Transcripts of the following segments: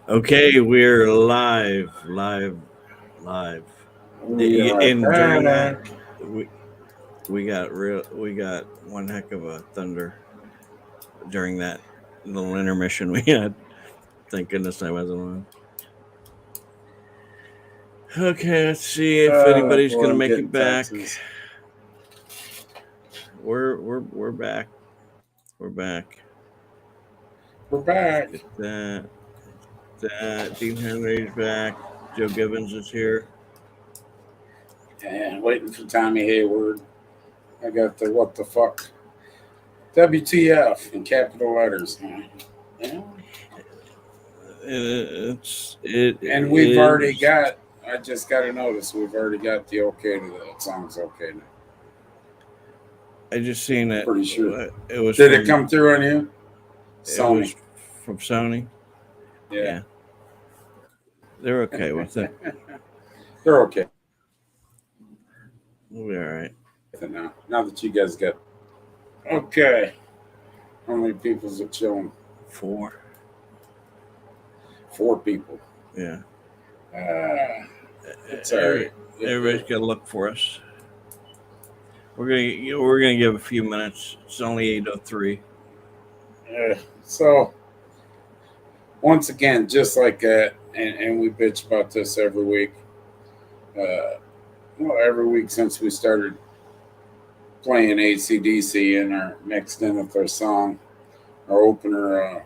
Okay, we're live. We are And during that, back. we we got one heck of a thunder during that little intermission we had. Thank goodness I wasn't on. Okay, let's see if anybody's Boy, gonna I'm make getting it back. Texas. We're back. We're back. We're back. Get that. That Dean Henry's back. Joe Gibbons is here. And waiting for Tommy Hayward. I got the what the fuck. WTF in capital letters. Yeah. It And we've already is. got, I just got to notice, we've already got the okay to that song's okay now. I just seen it. Pretty sure. It was Did it from. come through on you? It was Sony. from Sony. Yeah. Yeah, they're okay with it. They're okay We'll be all right. with it now. Now that you guys got. Okay. How many people's it showing? Four. 4 people. Yeah. It's all right. Everybody's got to look for us. We're gonna give a few minutes. It's only 8:03. So once again, just like that, and we bitch about this every week. Well, every week since we started playing ACDC and our mixed in with our song, our opener,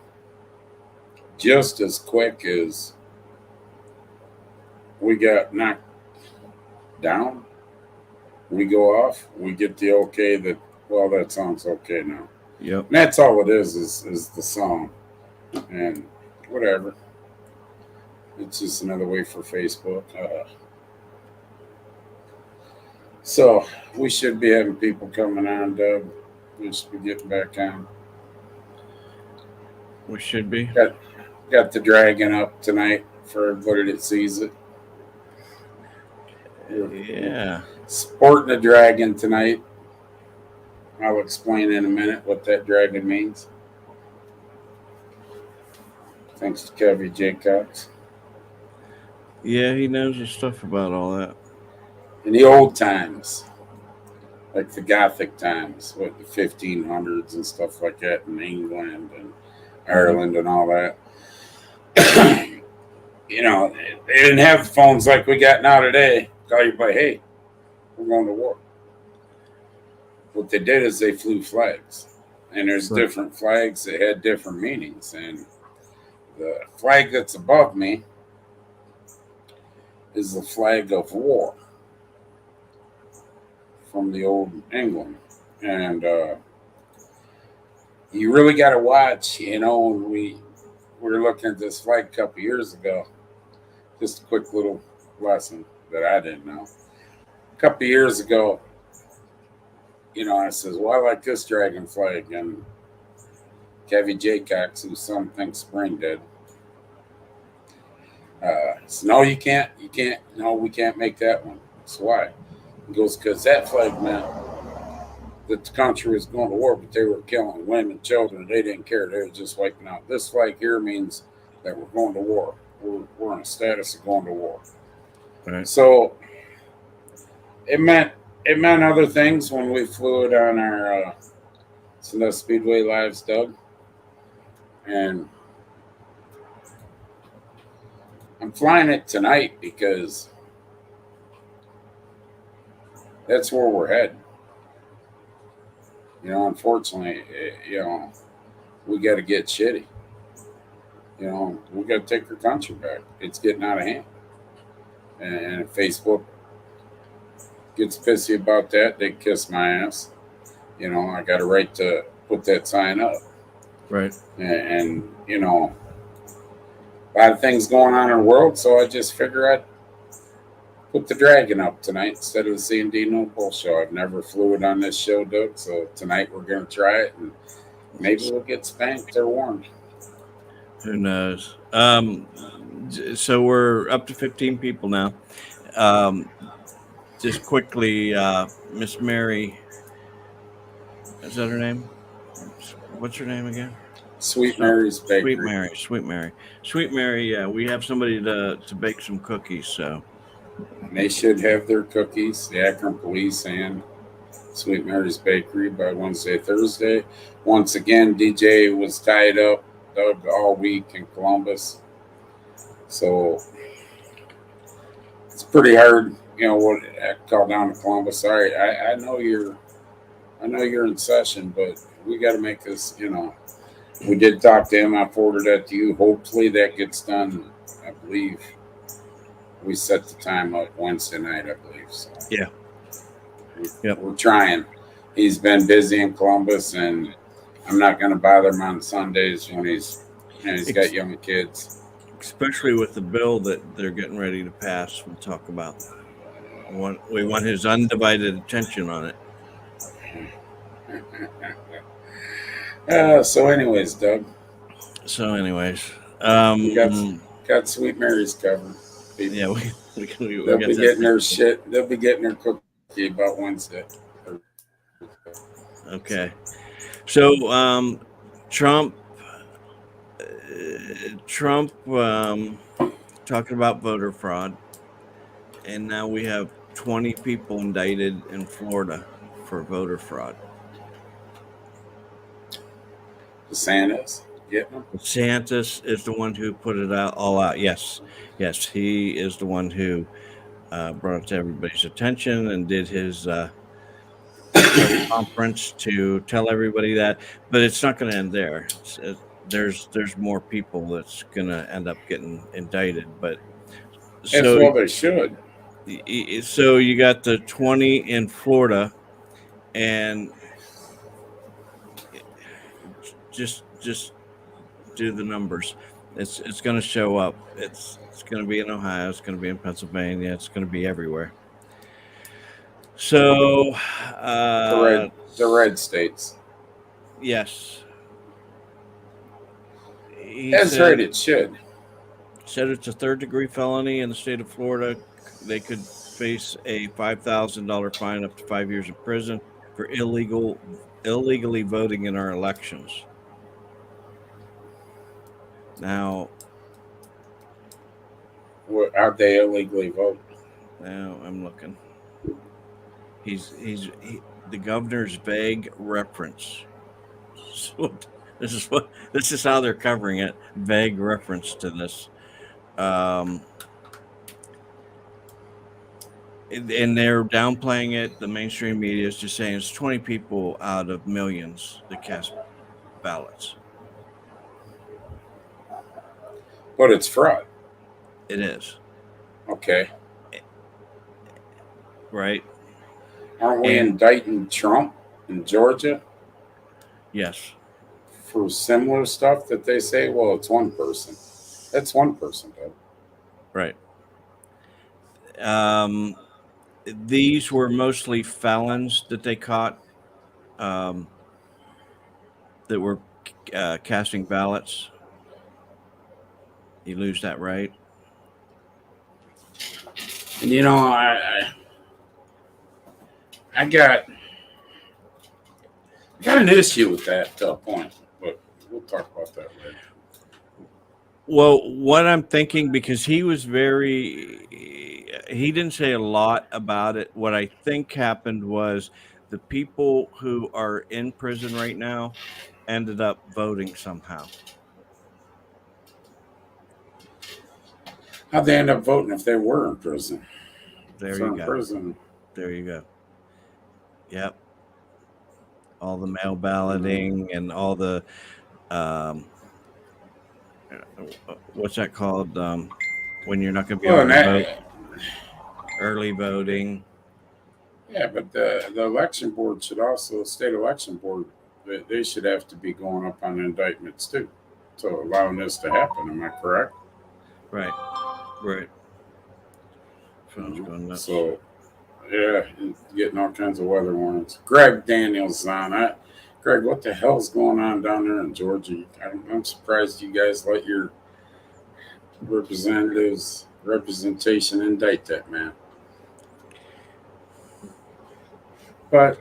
just as quick as we got knocked down, we go off, we get the okay that, well, that song's okay now. Yep. And that's all it is the song. And whatever. It's just another way for Facebook. So we should be having people coming on, Doug. We should be getting back on. We should be. Got the dragon up tonight for everybody that sees it. Yeah. Sporting a dragon tonight. I'll explain in a minute what that dragon means. Thanks to Kevy J. Cox. Yeah, he knows his stuff about all that. In the old times, like the Gothic times, what the 1500s and stuff like that in England and Ireland and all that. You know, they didn't have phones like we got now today. Call you by, hey, we're going to war. What they did is they flew flags, and there's Right. different flags that had different meanings. And the flag that's above me is the flag of war from the old England, and you really got to watch. You know, when we were looking at this flag a couple years ago, just a quick little lesson that I didn't know. A couple years ago, you know, I says, "Well, I like this dragon flag," and Kevy J. Cox, who some think Spring did, says, "No, you can't. You can't. No, we can't make that one." So why? He goes, "Because that flag meant that the country was going to war, but they were killing women, children. They didn't care. They were just wiping out. This flag here means that we're going to war. We're in a status of going to war." Right. So it meant other things when we flew it on our Sandusky Speedway lives, Doug. And I'm flying it tonight because that's where we're heading. You know, unfortunately, you know, we got to get shitty. You know, we got to take our country back. It's getting out of hand. And if Facebook gets pissy about that, they kiss my ass. You know, I got a right to put that sign up. Right. And you know, a lot of things going on in the world, so I just figure I'd put the dragon up tonight instead of the C&D No Bull show. I've never flew it on this show, Doug, so tonight we're going to try it, and maybe we'll get spanked or warned. Who knows? So we're up to 15 people now. Just quickly, Miss Mary, is that her name? What's her name again? Sweet Mary's Bakery. Sweet Mary. Yeah, we have somebody to bake some cookies. So And they should have their cookies, the Akron Police and Sweet Mary's Bakery by Wednesday, Thursday. Once again, DJ was tied up, Doug, all week in Columbus. So it's pretty hard, what I call down to Columbus. Sorry, I know you're in session, but we got to make this, We did talk to him. I forwarded that to you. Hopefully that gets done. I believe we set the time up Wednesday night, I believe. So yeah. We're trying. He's been busy in Columbus, and I'm not going to bother him on Sundays when he's got young kids. Especially with the bill that they're getting ready to pass. We'll talk about. We want his undivided attention on it. So anyways, Doug. We got Sweet Mary's covered. Yeah, they'll be getting their shit. They'll be getting their cookie about Wednesday. Okay. So Trump talking about voter fraud, and now we have 20 people indicted in Florida for voter fraud. DeSantis is the one who put it all out. Yes, he is the one who brought it to everybody's attention and did his conference to tell everybody that. But it's not going to end there. There's more people that's going to end up getting indicted. But as well they should. So you got the 20 in Florida, and just do the numbers. It's going to show up. It's going to be in Ohio. It's going to be in Pennsylvania. It's going to be everywhere. So the red states. Yes. That's right. It should. Said it's a third-degree felony in the state of Florida. They could face a $5,000 fine, up to 5 years in prison for illegally voting in our elections. Now, how'd they illegally vote? Now I'm looking. The governor's vague reference. So this is how they're covering it. Vague reference to this. And they're downplaying it. The mainstream media is just saying it's 20 people out of millions that cast ballots. But it's fraud. It is. Okay. Right. Aren't we indicting Trump in Georgia? Yes. For similar stuff that they say, well, it's one person. That's one person, though. Right. These were mostly felons that they caught that were casting ballots. You lose that right. And I got an issue with that to a point, but we'll talk about that later. Well, what I'm thinking, because he didn't say a lot about it. What I think happened was the people who are in prison right now ended up voting somehow. How'd they end up voting if they were in prison? There you go. Yep. All the mail balloting and all the what's that called? When you're not going to be able to vote. Early voting. Yeah, but the election board should also, state election board, they should have to be going up on indictments too, to allowing this to happen. Am I correct? Right. Phone's going nuts. So, yeah, getting all kinds of weather warnings. Greg Daniels on that. Greg, what the hell's going on down there in Georgia? I'm surprised you guys let your representation indict that man. But,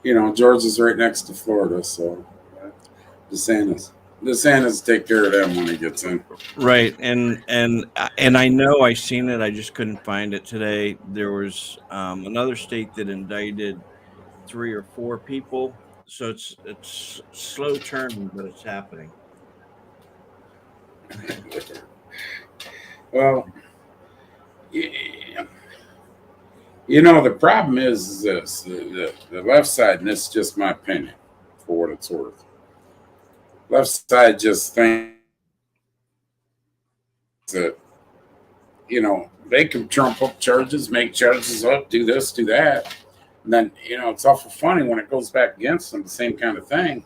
Georgia's right next to Florida, so DeSantis take care of them when he gets in. Right, and I know I seen it. I just couldn't find it today. There was another state that indicted 3 or 4 people. So it's slow turning, but it's happening. Well, yeah. You know, the problem is this: the left side, and this is just my opinion, for what it's worth. Left side just thinks that, you know, they can trump up charges, make charges up, do this, do that. And then, you know, it's awful funny when it goes back against them, the same kind of thing.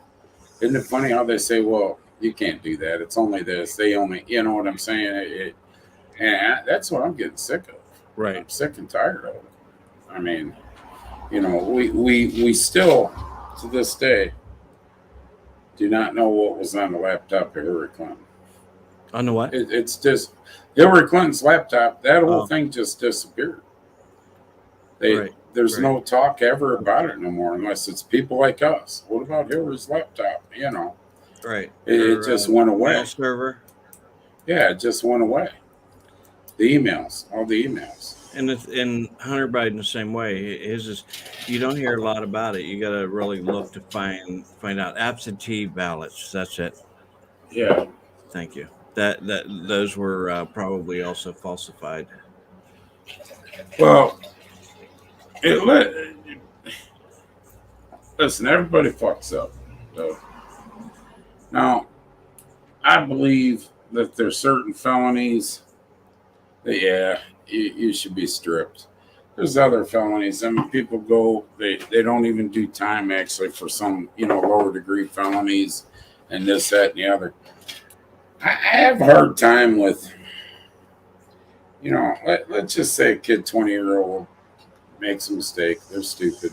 Isn't it funny how they say, well, you can't do that. It's only this. They only, you know what I'm saying? And that's what I'm getting sick of. Right. I'm sick and tired of it. I mean, you know, we still, to this day, do not know what was on the laptop of Hillary Clinton. On the what? It's just Hillary Clinton's laptop. That whole thing just disappeared. There's no talk ever about it no more, unless it's people like us. What about Hillary's laptop? You know, right? It just went away. Mail server. Yeah, it just went away. The emails, all the emails. And Hunter Biden the same way. His is, you don't hear a lot about it. You got to really look to find out absentee ballots. That's it. Yeah. Thank you. That those were probably also falsified. Well, listen, everybody fucks up. So, now, I believe that there's certain felonies that, you should be stripped. There's other felonies. I mean, people go, they don't even do time actually for some, you know, lower degree felonies and this, that, and the other. I have a hard time with, you know, let's just say a kid, 20-year-old, makes a mistake. They're stupid.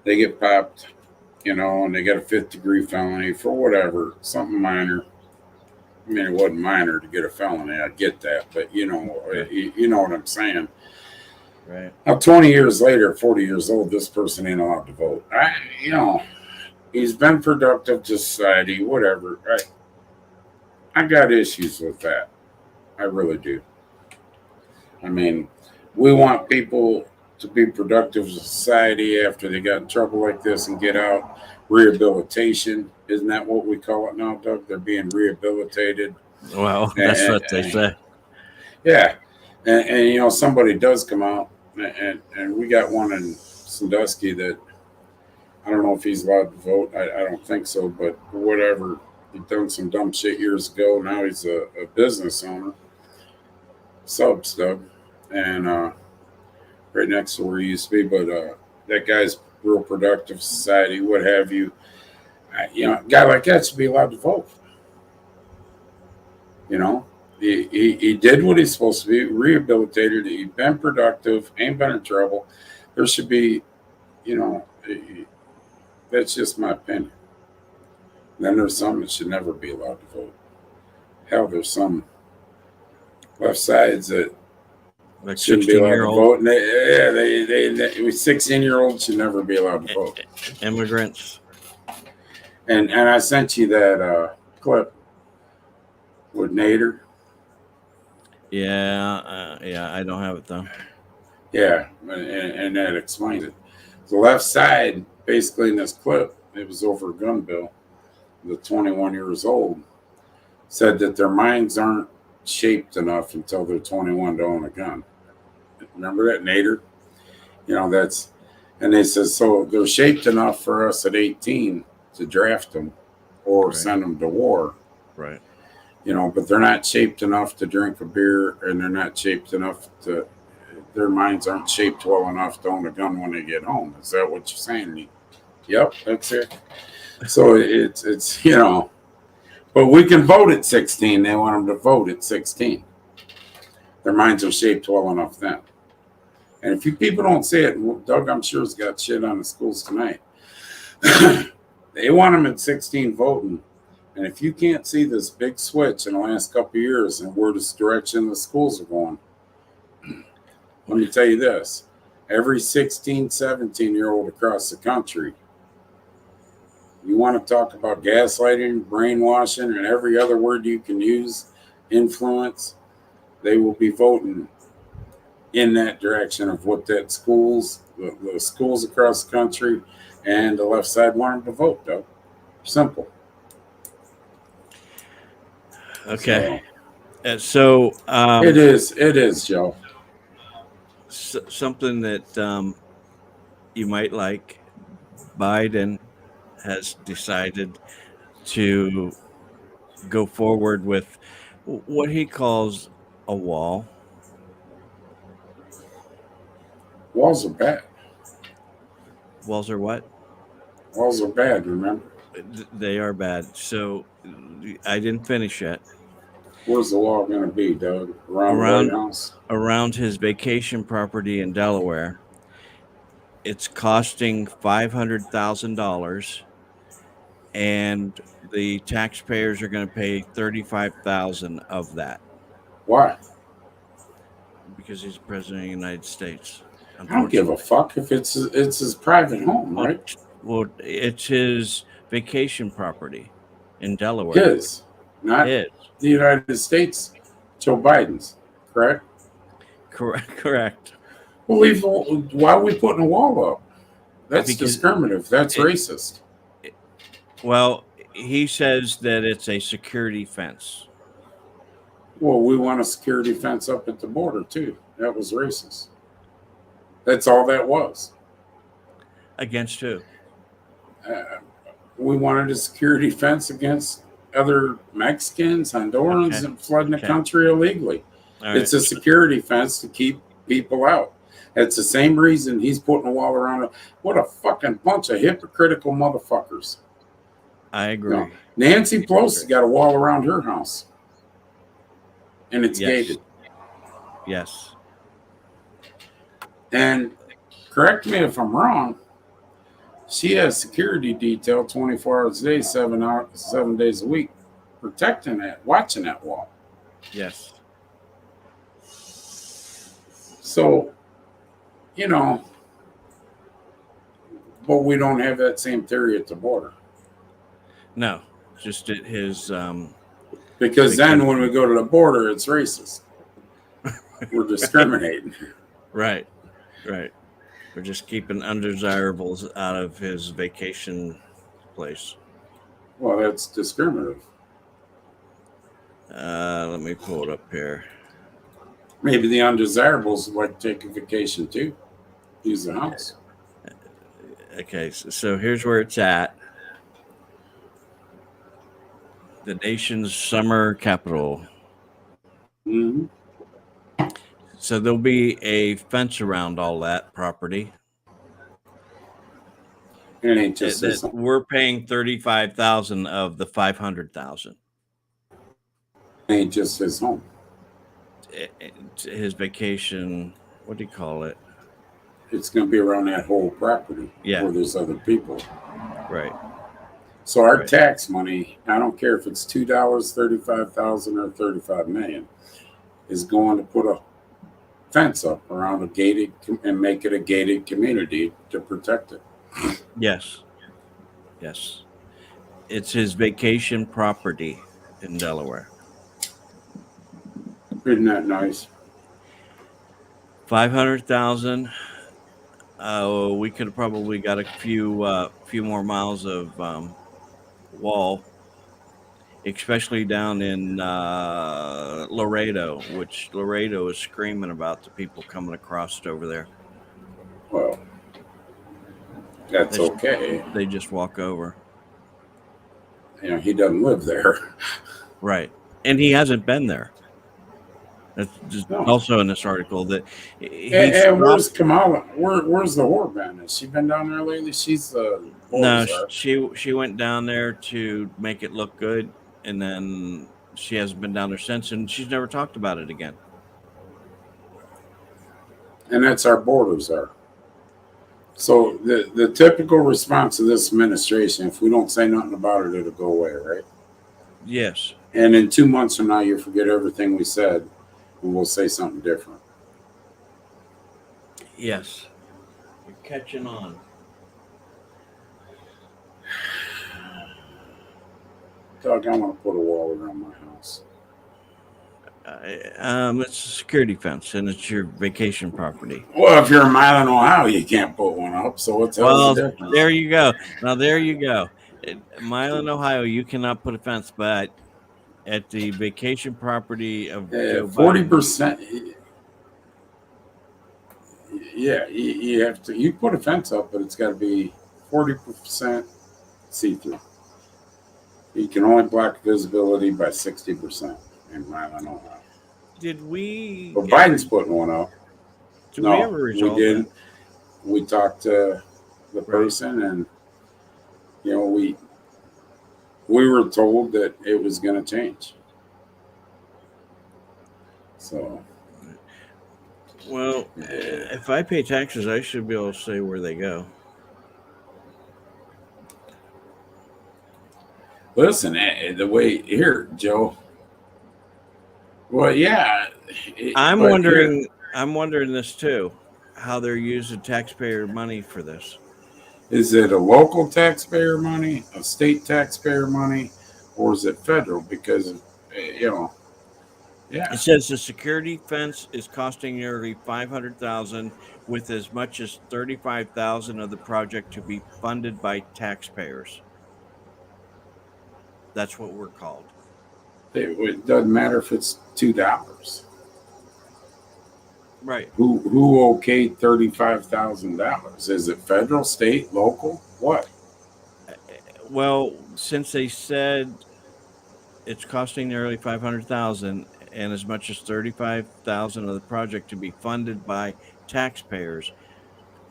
They get popped, you know, and they got a 5th degree felony for whatever, something minor. I mean, it wasn't minor to get a felony. I get that, but you know what I'm saying. Right. Now, 20 years later, 40 years old, this person ain't allowed to vote. You know, he's been productive to society, whatever. I got issues with that. I really do. I mean, we want people to be productive to society after they got in trouble like this and get out. Rehabilitation, isn't that what we call it now, Doug? They're being rehabilitated. Well, that's what they say. Yeah, and you know, somebody does come out, and we got one in Sandusky that I don't know if he's allowed to vote. I don't think so, but whatever. He done some dumb shit years ago. Now he's a business owner. Subs, Doug, and right next to where he used to be. But that guy's real productive society, what have you. You know, a guy like that should be allowed to vote. You know, he did what he's supposed to be, rehabilitated. He's been productive, ain't been in trouble. There should be, you know, that's just my opinion. Then there's some that should never be allowed to vote. Hell, there's some left sides that like shouldn't be allowed to vote. And they 16-year-olds should never be allowed to vote. Immigrants. And I sent you that clip with Nader. Yeah, I don't have it though. Yeah, and that explains it. The left side, basically in this clip, it was over a gun bill. The 21 years old said that their minds aren't shaped enough until they're 21 to own a gun. Remember that, Nader? You know, that's, and they said, so they're shaped enough for us at 18 to draft them or send them to war. Right. You know, but they're not shaped enough to drink a beer, and they're not shaped enough to, their minds aren't shaped well enough to own a gun when they get home. Is that what you're saying? Yep, that's it. So it's you know, but we can vote at 16. They want them to vote at 16. Their minds are shaped well enough then. And if you people don't see it, Doug, I'm sure has got shit on the schools tonight. They want them at 16 voting. And if you can't see this big switch in the last couple of years and where this direction the schools are going, let me tell you this. Every 16, 17-year-old across the country You want to talk about gaslighting, brainwashing, and every other word you can use, influence, they will be voting in that direction of what that the schools across the country and the left side want them to vote, though. Simple. Okay. It is, Joe. Something that you might like. Biden has decided to go forward with what he calls a wall. Walls are bad. Walls are what? Walls are bad, remember? They are bad. So I didn't finish yet. Where's the wall going to be, Doug? Around the White House? Around his vacation property in Delaware. It's costing $500,000, and the taxpayers are going to pay $35,000 of that. Why? Because he's president of the United States. I don't give a fuck if it's his private home, right? Well, it's his vacation property in Delaware. His, not his. The United States. Joe Biden's, correct? Correct. Well, why are we putting a wall up? That's discriminative. That's racist. Well, he says that it's a security fence. Well, we want a security fence up at the border, too. That was racist. That's all that was. Against who? We wanted a security fence against other Mexicans, Hondurans, and flooding the country illegally. It's a security fence to keep people out. It's the same reason he's putting a wall around it. What a fucking bunch of hypocritical motherfuckers. I agree. No. Nancy Pelosi got a wall around her house. And it's gated. Yes. And correct me if I'm wrong, she has security detail 24 hours a day, 7 days a week, protecting that, watching that wall. Yes. So, but we don't have that same theory at the border. No, just at his. Because then when we go to the border, it's racist. We're discriminating. Right. We're just keeping undesirables out of his vacation place. Well, that's discriminative. Let me pull it up here. Maybe the undesirables would like to take a vacation too. Use the house. Okay, so here's where it's at. The nation's summer capital. Mm-hmm. So there'll be a fence around all that property. It ain't just we're paying $35,000 of the $500,000. Ain't just his home. His vacation. What do you call it? It's going to be around that whole property. Yeah. Where there's other people. Right. So our tax money, I don't care if it's $2, $35,000, or $35 million, is going to put a fence up around a gated and make it a gated community to protect it. Yes. It's his vacation property in Delaware. Isn't that nice? $500,000. We could have probably got a few more miles of wall, especially down in Laredo, which Laredo is screaming about the people coming across over there. Well, that's okay. They just walk over. He doesn't live there. Right. And he hasn't been there. That's just also in this article that. And where's Kamala? Where's the whore been? Has she been down there lately? She's no. She went down there to make it look good, and then she hasn't been down there since, and she's never talked about it again. And that's our borders are. So the typical response of this administration, if we don't say nothing about it, it'll go away, right? Yes. And in 2 months from now, you forget everything we said, and we'll say something different. Yes. You're catching on. Doug, I want to put a wall around my house. It's a security fence, and it's your vacation property. Well, if you're a mile in Ohio, you can't put one up. So what's the Well, difference? there you go. Now there you go. Mile in Ohio, you cannot put a fence, but at the vacation property of Joe 40%. Yeah, you have to. You put a fence up, but it's got to be 40% see-through. You can only block visibility by 60% in mile in Ohio. Did we? But Biden's putting one up. Did we ever resolve we didn't. that? We talked to the person, and we were told that it was going to change. So, well, if I pay taxes, I should be able to say where they go. Listen, the way here, Joe. Well, yeah. I'm wondering this too. How they're using taxpayer money for this? Is it a local taxpayer money, a state taxpayer money, or is it federal? Because yeah. It says the security fence is costing nearly $500,000, with as much as $35,000 of the project to be funded by taxpayers. That's what we're called. It doesn't matter if it's $2. Right. Who okayed $35,000? Is it federal, state, local? What? Well, since they said it's costing nearly $500,000 and as much as $35,000 of the project to be funded by taxpayers,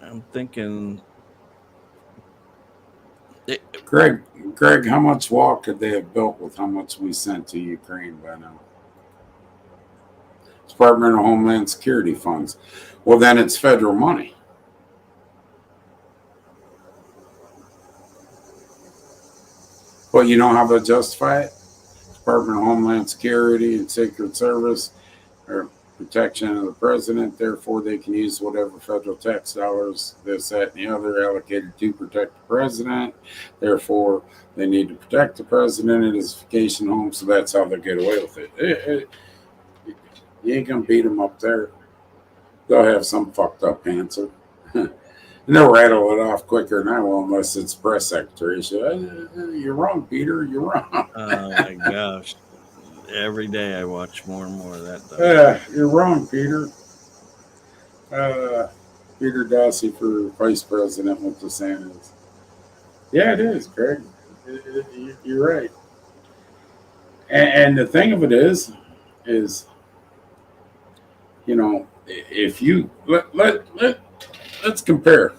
I'm thinking. Greg, how much wall could they have built with how much we sent to Ukraine by now? Department of Homeland Security funds. Well, then it's federal money. Well, you know how they justify it? Department of Homeland Security and Secret Service or protection of the president. Therefore, they can use whatever federal tax dollars, this, that, and the other allocated to protect the president. Therefore, they need to protect the president and his vacation home. So that's how they get away with it. You ain't gonna beat them up there. They'll have some fucked up answer. And they'll rattle it off quicker than I will, unless it's press secretary. So, you're wrong, Peter. You're wrong. Oh my gosh! Every day I watch more and more of that. Yeah, you're wrong, Peter. Peter Dassey for vice president with DeSantis. Yeah, it is, Greg. You're right. And the thing of it is, if you let's compare.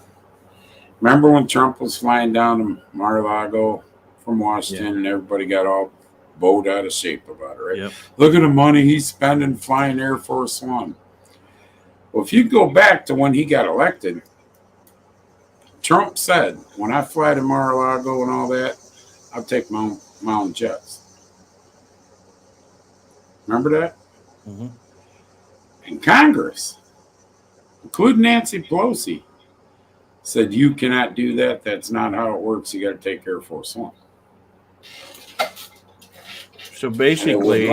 Remember when Trump was flying down to Mar-a-Lago from Washington, and everybody got all bowed out of shape about it, right? Yep. Look at the money he's spending flying Air Force One. Well, if you go back to when he got elected, Trump said, when I fly to Mar-a-Lago and all that, I'll take my own jets. Remember that? Mm-hmm. And Congress, including Nancy Pelosi, said you cannot do that. That's not how it works. You got to take Air Force One. So basically,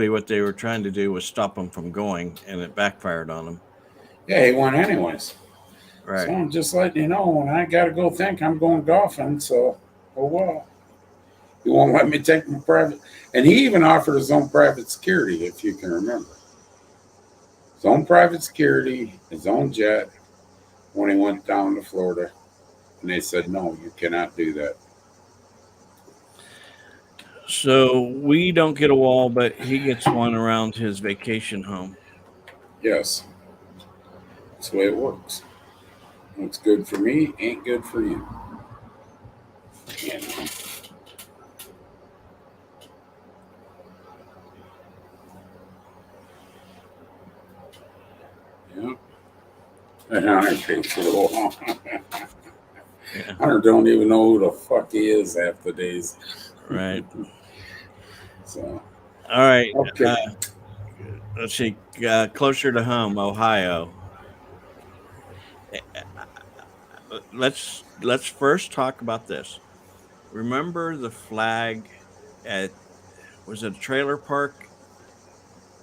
what they were trying to do was stop them from going, and it backfired on them. Yeah, he went anyways. Right. So I'm just letting you know, when I got to go think I'm going golfing, so, oh well. He won't let me take my private. And he even offered his own private security, if you can remember. His own private security, his own jet, when he went down to Florida. And they said, no, you cannot do that. So we don't get a wall, but he gets one around his vacation home. Yes. That's the way it works. What's good for me ain't good for you. You know. Yep. And Hunter takes it all. Hunter don't even know who the fuck he is half the days. Right. So. All right. Okay. Let's see. Closer to home, Ohio. Let's first talk about this. remember the flag at, was it a trailer park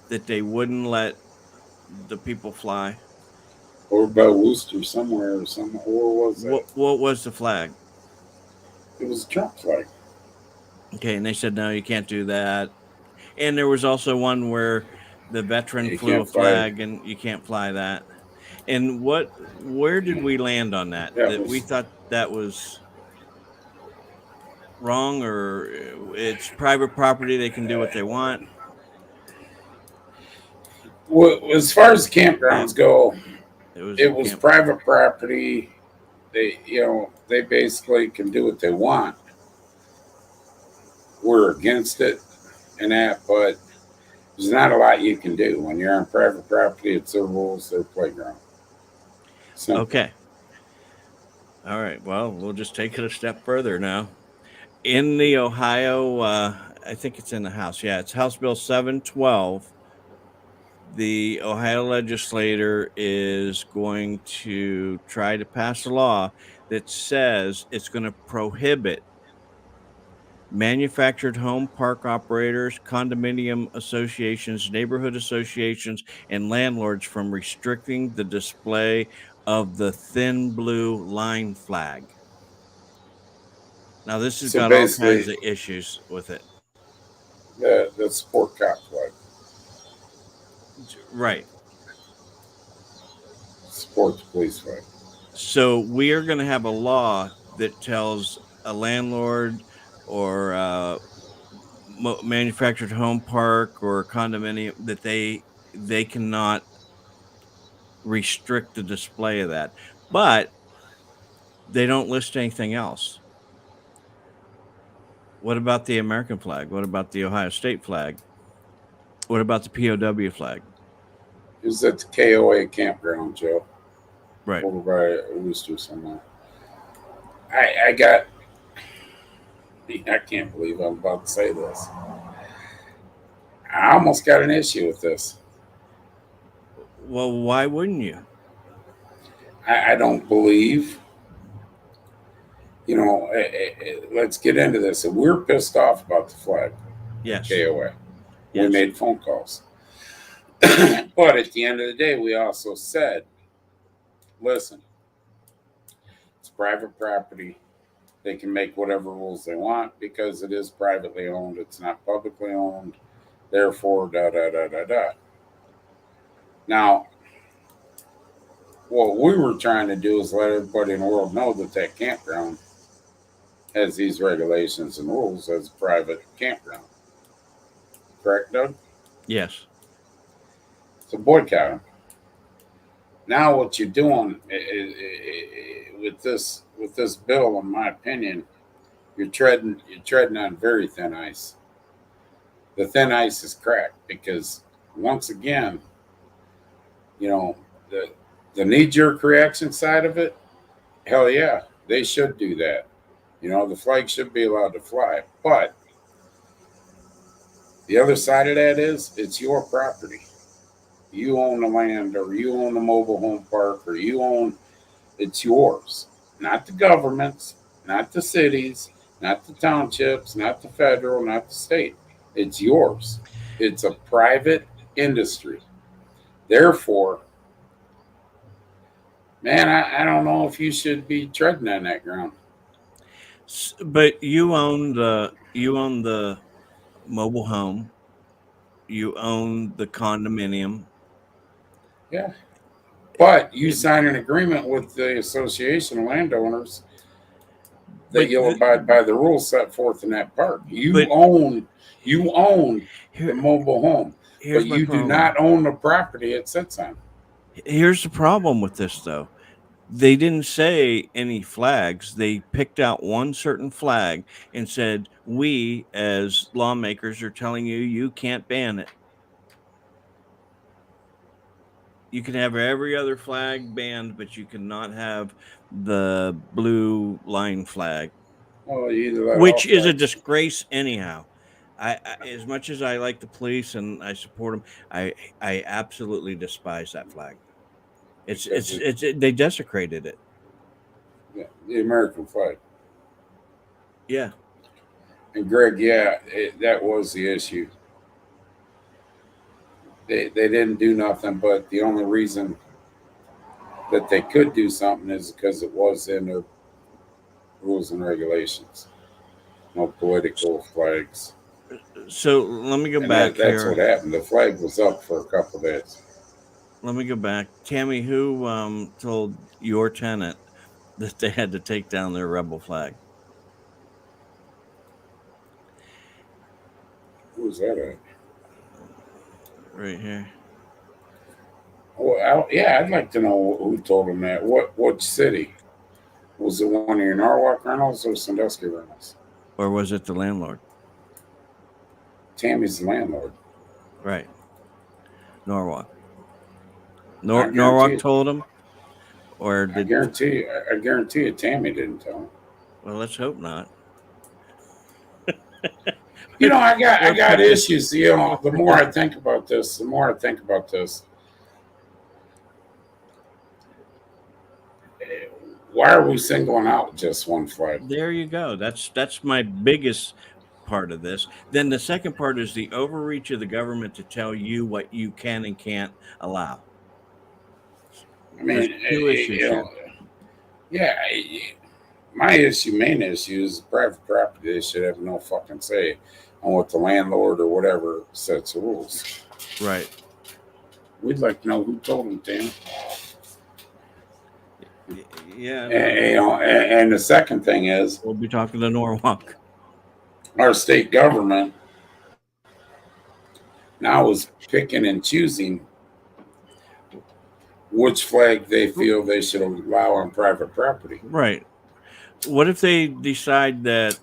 that they wouldn't let the people fly? Or about Worcester somewhere or something. Or was that? What was the flag? It was a Trump flag. Okay, and they said no, you can't do that. And there was also one where the veteran You flew a can't fly. flag, and you can't fly that. And where did we land on that? That That we was thought that was wrong, or it's private property, they can do what they want. well, as far as campgrounds go. It was It was private property. They basically can do what they want. We're against it and that, but there's not a lot you can do when you're on private property. It's their rules, their playground. Simple. Okay. All right. Well, we'll just take it a step further now. In the Ohio, I think it's in the House. Yeah, it's House Bill 712. The Ohio legislator is going to try to pass a law that says it's going to prohibit manufactured home park operators, condominium associations, neighborhood associations, and landlords from restricting the display of the thin blue line flag. Now, this has So got all kinds basically, of issues with it. the sport cop flag, Right. sports police flag. So we are going to have a law that tells a landlord or manufactured home park or condominium that they cannot restrict the display of that, but they don't list anything else. What about the American flag? What about the Ohio State flag? What about the POW flag? It was at the KOA campground, Joe, Right. over by Worcester somewhere. I got. I can't believe I'm about to say this. I almost got an issue with this. Well, why wouldn't you? I don't believe. Let's get into this. And we're pissed off about the flag, Yes. KOA. We Yes. made phone calls. But at the end of the day, we also said, listen, it's private property. They can make whatever rules they want because it is privately owned. It's not publicly owned. Therefore, da da da da da. Now, what we were trying to do is let everybody in the world know that that campground has these regulations and rules as a private campground. Correct, Doug? Yes. So boycott them. Now, what you're doing with this bill, in my opinion, you're treading on very thin ice. The thin ice is cracked because once again, the knee-jerk reaction side of it, hell yeah, they should do that. The flag should be allowed to fly. But the other side of that is it's your property. You own the land, or you own the mobile home park, or it's yours. Not the government's, not the cities, not the townships, not the federal, not the state. It's yours. It's a private industry. Therefore, man, I don't know if you should be treading on that ground. But you own the mobile home. You own the condominium. Yeah. But you sign an agreement with the association of landowners that you'll abide by the rules set forth in that park. You own the mobile home, but you do not own the property it sits on. Here's the problem with this, though. They didn't say any flags. They picked out one certain flag and said, we as lawmakers are telling you, you can't ban it. You can have every other flag banned, but you cannot have the blue line flag, which is a disgrace anyhow. I as much as I like the police and I support them, I absolutely despise that flag. They desecrated it. Yeah, the American flag. Yeah. And Greg, yeah, that was the issue. They didn't do nothing, but the only reason that they could do something is because it was in their rules and regulations. No political flags. So let me go And back that's what here. happened. The flag was up for a couple of days. Let me go back. Tammy, who told your tenant that they had to take down their rebel flag? Who's that at? Right here. Well, yeah, I'd like to know who told him that. What city? Was it one of your Norwalk rentals or Sandusky rentals? Or was it the landlord? Tammy's the landlord. Right. Norwalk. I guarantee Norwalk it. told him? Or I did. guarantee you, Tammy didn't tell him. Well, let's hope not. You know, I got issues. You know, the more I think about this, why are we singling out just one flag? There you go. That's my biggest part of this. Then the second part is the overreach of the government to tell you what you can and can't allow. I mean, There's two issues you here. know, yeah. My main issue is private property. They should have no fucking say on what the landlord or whatever sets the rules. Right. We'd like to know who told them, Tim. Yeah. And, you know, and the second thing is We'll be talking to Norwalk. our state government now is picking and choosing which flag they feel they should allow on private property. Right. What if they decide that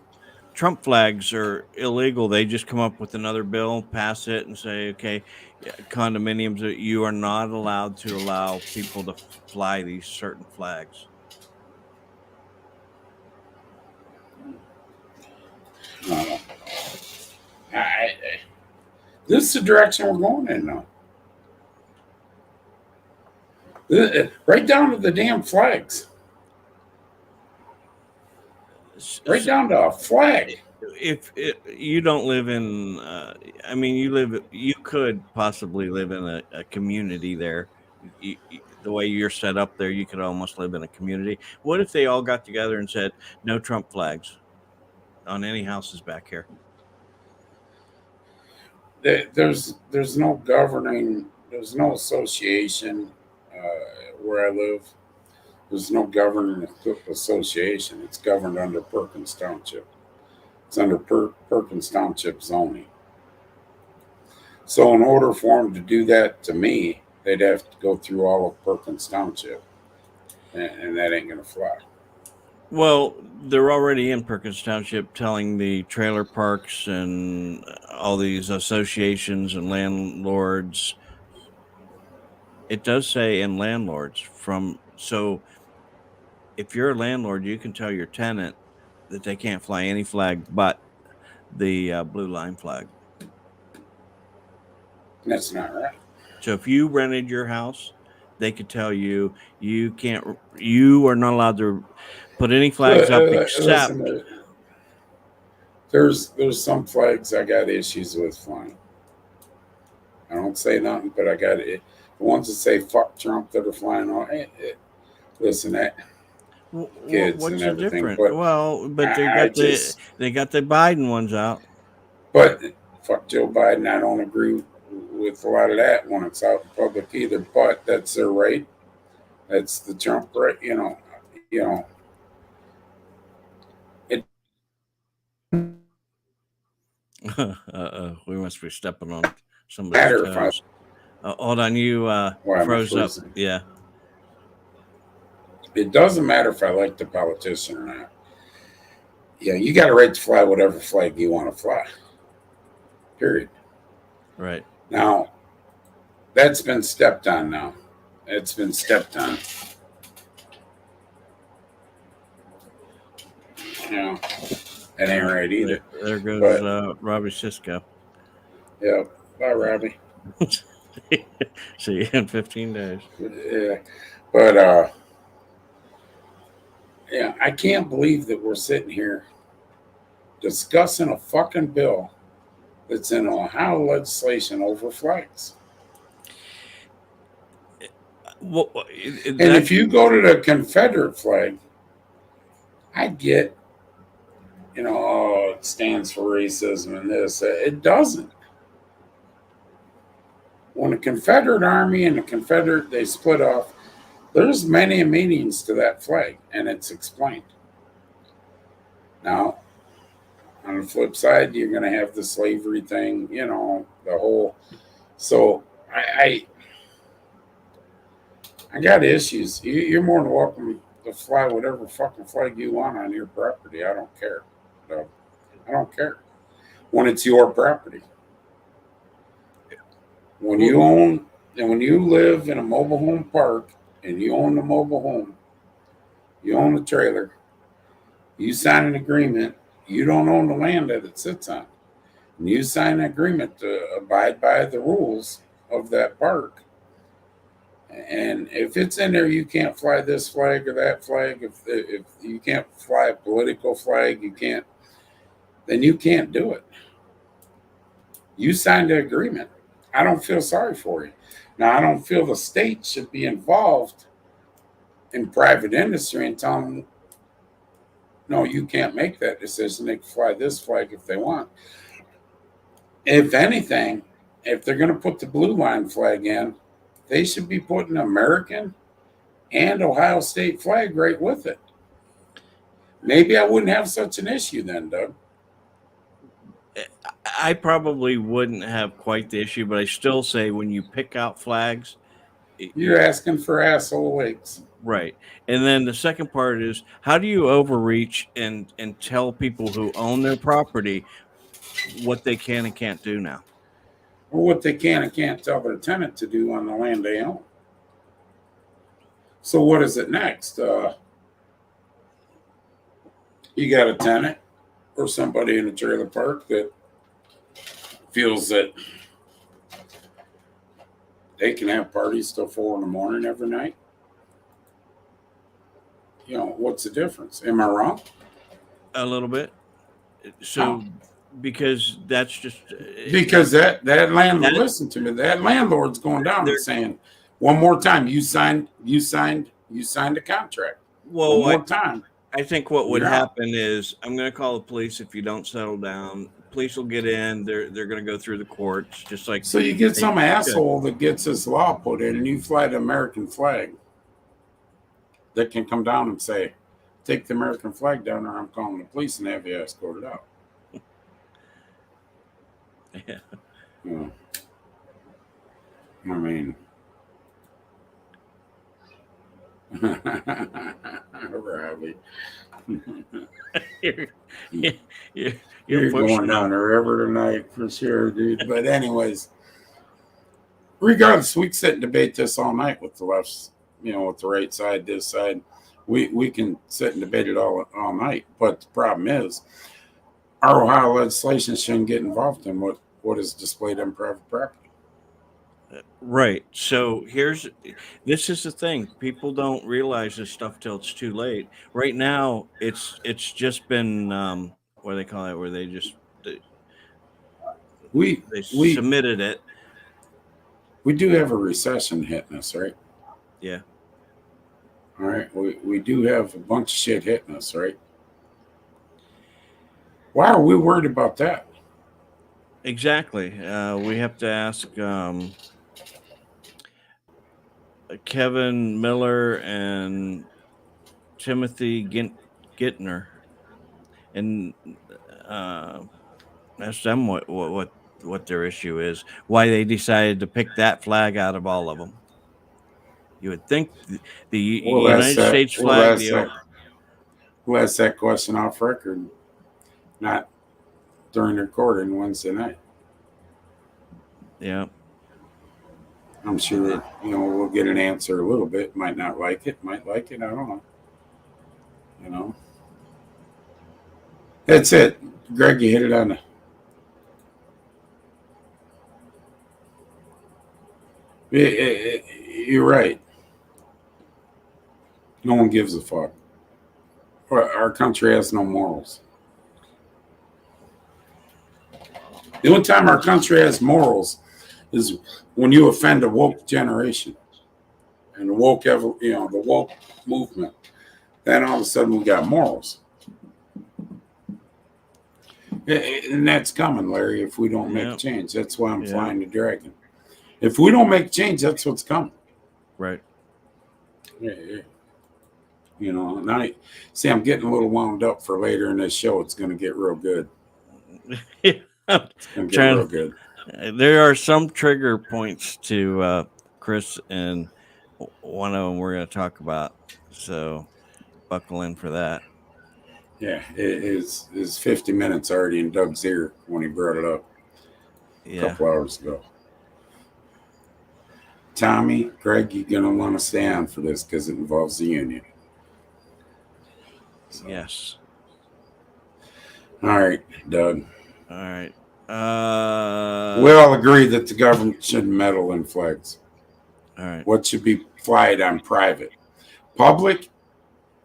Trump flags are illegal? They just come up with another bill, pass it, and say, okay, condominiums, you are not allowed to allow people to fly these certain flags. This is the direction we're going in now. Right down to the damn flags. Right down to a flag. If you don't live in, I mean, you could possibly live in a community there. The way you're set up there, you could almost live in a community. What if they all got together and said, no Trump flags on any houses back here? There's no governing, there's no association where I live. There's no governing association. It's governed under Perkins Township. It's under Perkins Township zoning. So in order for them to do that to me, they'd have to go through all of Perkins Township, and that ain't gonna fly. Well, they're already in Perkins Township telling the trailer parks and all these associations and landlords. It does say in landlords so if you're a landlord, you can tell your tenant that they can't fly any flag but the blue line flag. That's not right. So if you rented your house, they could tell you you are not allowed to put any flags up except. Listen, there's some flags I got issues with flying. I don't say nothing, but I got it. The ones that say "fuck Trump" that are flying on. Listen, that kids What's and the everything. difference? But Well, but they got the Biden ones out. But fuck Joe Biden. I don't agree with a lot of that when it's out in public either. But that's their right. That's the Trump right. You know. It. We must be stepping on somebody's Matter if toes. Hold on, you froze up. Yeah. It doesn't matter if I like the politician or not. Yeah, you got a right to fly whatever flag you want to fly. Period. Right. Now, that's been stepped on now. It's been stepped on. You know, that ain't right either. There goes Robbie Sisko. Yeah. Bye, Robbie. See you in 15 days. Yeah. But, yeah, I can't believe that we're sitting here discussing a fucking bill that's in Ohio legislation over flags. Well, And if you go to the Confederate flag, I get, oh, it stands for racism and this. It doesn't. When the Confederate Army and the Confederate, they split off, there's many meanings to that flag, and it's explained. Now, on the flip side, you're going to have the slavery thing, the whole. So I got issues. You're more than welcome to fly whatever fucking flag you want on your property. I don't care. No, I don't care. When it's your property. When you own and when you live in a mobile home park and you own the mobile home, you own the trailer, you sign an agreement, you don't own the land that it sits on. And you sign an agreement to abide by the rules of that park. And if it's in there, you can't fly this flag or that flag. If you can't fly a political flag, then you can't do it. You signed the agreement. I don't feel sorry for you. Now, I don't feel the state should be involved in private industry and tell them, no, you can't make that decision. They can fly this flag if they want. If anything, if they're going to put the blue line flag in, they should be putting American and Ohio State flag right with it. Maybe I wouldn't have such an issue then, Doug. I probably wouldn't have quite the issue, but I still say when you pick out flags, you're asking for asshole wakes. Right. And then the second part is, how do you overreach and tell people who own their property what they can and can't do now? Or what they can and can't tell their tenant to do on the land they own. So what is it next? You got a tenant or somebody in a trailer park that feels that they can have parties till 4 a.m. every night. What's the difference? Am I wrong? A little bit. So, because that's just because that landlord. Listen to me. That landlord's going down and saying, "One more time, you signed a contract. Well, one more time." I think what would happen is I'm going to call the police if you don't settle down. Police will get in. They're going to go through the courts, just like. So you get some asshole that gets this law put in, and you fly the American flag. That can come down and say, "Take the American flag down, or I'm calling the police and have you escorted out." Yeah. I mean, Robbie, you're going down the river tonight for sure, dude. But anyways, regardless, we can sit and debate this all night with the left, with the right side, this side. We can sit and debate it all night. But the problem is, our Ohio legislation shouldn't get involved in what is displayed on private property. Right. So this is the thing. People don't realize this stuff till it's too late. Right now, it's just been what do they call it? Where they just we submitted it. We do have a recession hitting us, right? Yeah. All right. We do have a bunch of shit hitting us, right? Why are we worried about that? Exactly. We have to ask Kevin Miller and Timothy Gittner, and ask them what their issue is. Why they decided to pick that flag out of all of them. You would think the United States flag. We'll ask that question off record, not during the recording Wednesday night. Yeah. I'm sure, we'll get an answer a little bit. Might not like it, might like it. I don't know. That's it. Greg, you hit it on you're right. No one gives a fuck. Our country has no morals. The only time our country has morals is when you offend a woke generation and the woke, the woke movement. Then all of a sudden we got morals, and that's coming, Larry. If we don't make a change, that's why I'm flying the dragon. If we don't make change, that's what's coming. Right. Yeah. Now, see, I'm getting a little wound up for later in this show. It's going to get real good. It's going to get real good. There are some trigger points to Chris, and one of them we're going to talk about. So buckle in for that. Yeah, it is 50 minutes already in Doug's ear when he brought it up a couple hours ago. Tommy, Greg, you're going to want to stay on for this because it involves the union. So. Yes. All right, Doug. All right. We all agree that the government shouldn't meddle in flags. All right. What should be flagged on private? Public,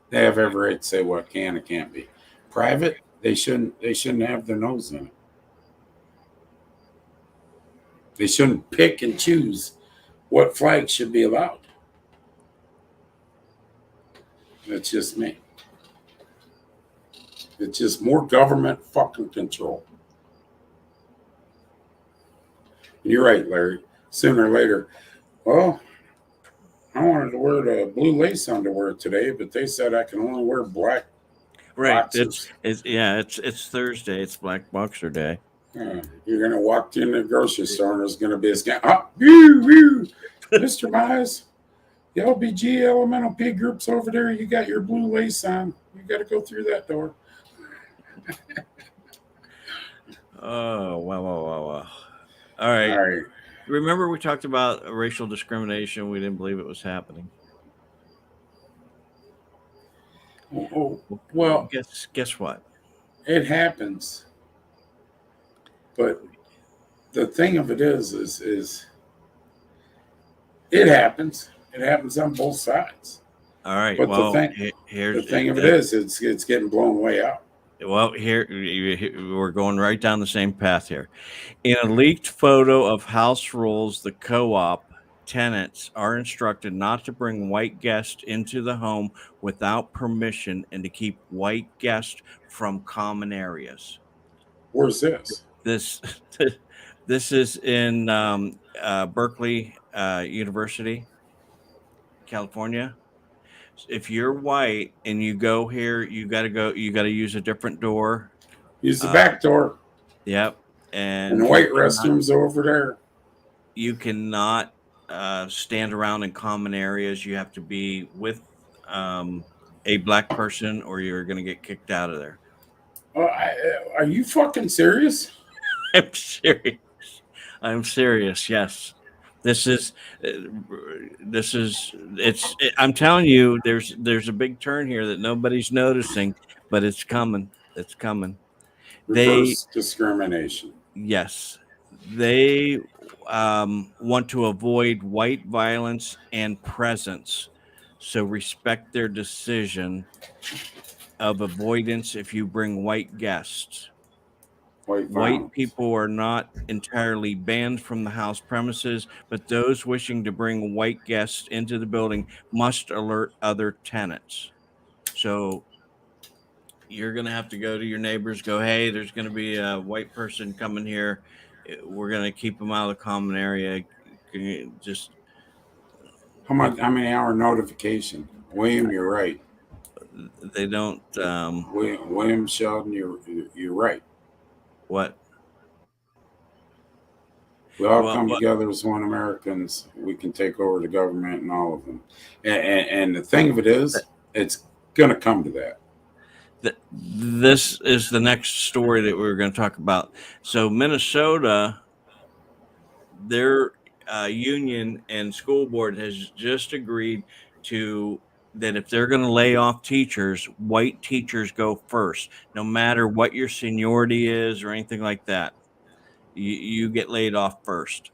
they have every right to say what can and can't be. Private, they shouldn't have their nose in it. They shouldn't pick and choose what flags should be allowed. That's just me. It's just more government fucking control. You're right, Larry. Sooner or later, well, I wanted to wear the blue lace underwear today, but they said I can only wear black. Right. Boxers. It's Thursday. It's Black Boxer Day. You're gonna walk in the grocery store and there's gonna be a scan. Mr. Mize, the LBG Elemental P groups over there. You got your blue lace on. You got to go through that door. Oh, wow. All right. Remember we talked about racial discrimination. We didn't believe it was happening. Well, guess what? It happens. But the thing of it is it happens. It happens on both sides. All right. But well, the thing of it is it's getting blown way out. Well, here we're going right down the same path here. In a leaked photo of house rules, the co-op tenants are instructed not to bring white guests into the home without permission and to keep white guests from common areas. Where's this? This is in Berkeley University, California. If you're white and you go here, you got to use a different door. Use the back door. Yep. And the white restrooms over there. You cannot stand around in common areas. You have to be with a black person or you're going to get kicked out of there. Are you fucking serious? I'm serious. Yes. I'm telling you, there's a big turn here that nobody's noticing, but it's coming. It's coming. Reverse discrimination. Yes. They want to avoid white violence and presence. So respect their decision of avoidance if you bring white guests. White people are not entirely banned from the house premises, but those wishing to bring white guests into the building must alert other tenants. So you're going to have to go to your neighbors, go, hey, there's going to be a white person coming here. We're going to keep them out of the common area. Just how many hour notification? William, you're right. They don't. William Sheldon, you're right. What? We all come together as one Americans. We can take over the government and all of them. And the thing of it is, it's going to come to that. This is the next story that we're going to talk about. So Minnesota, their union and school board has just agreed to that if they're going to lay off teachers, white teachers go first, no matter what your seniority is or anything like that. You get laid off first.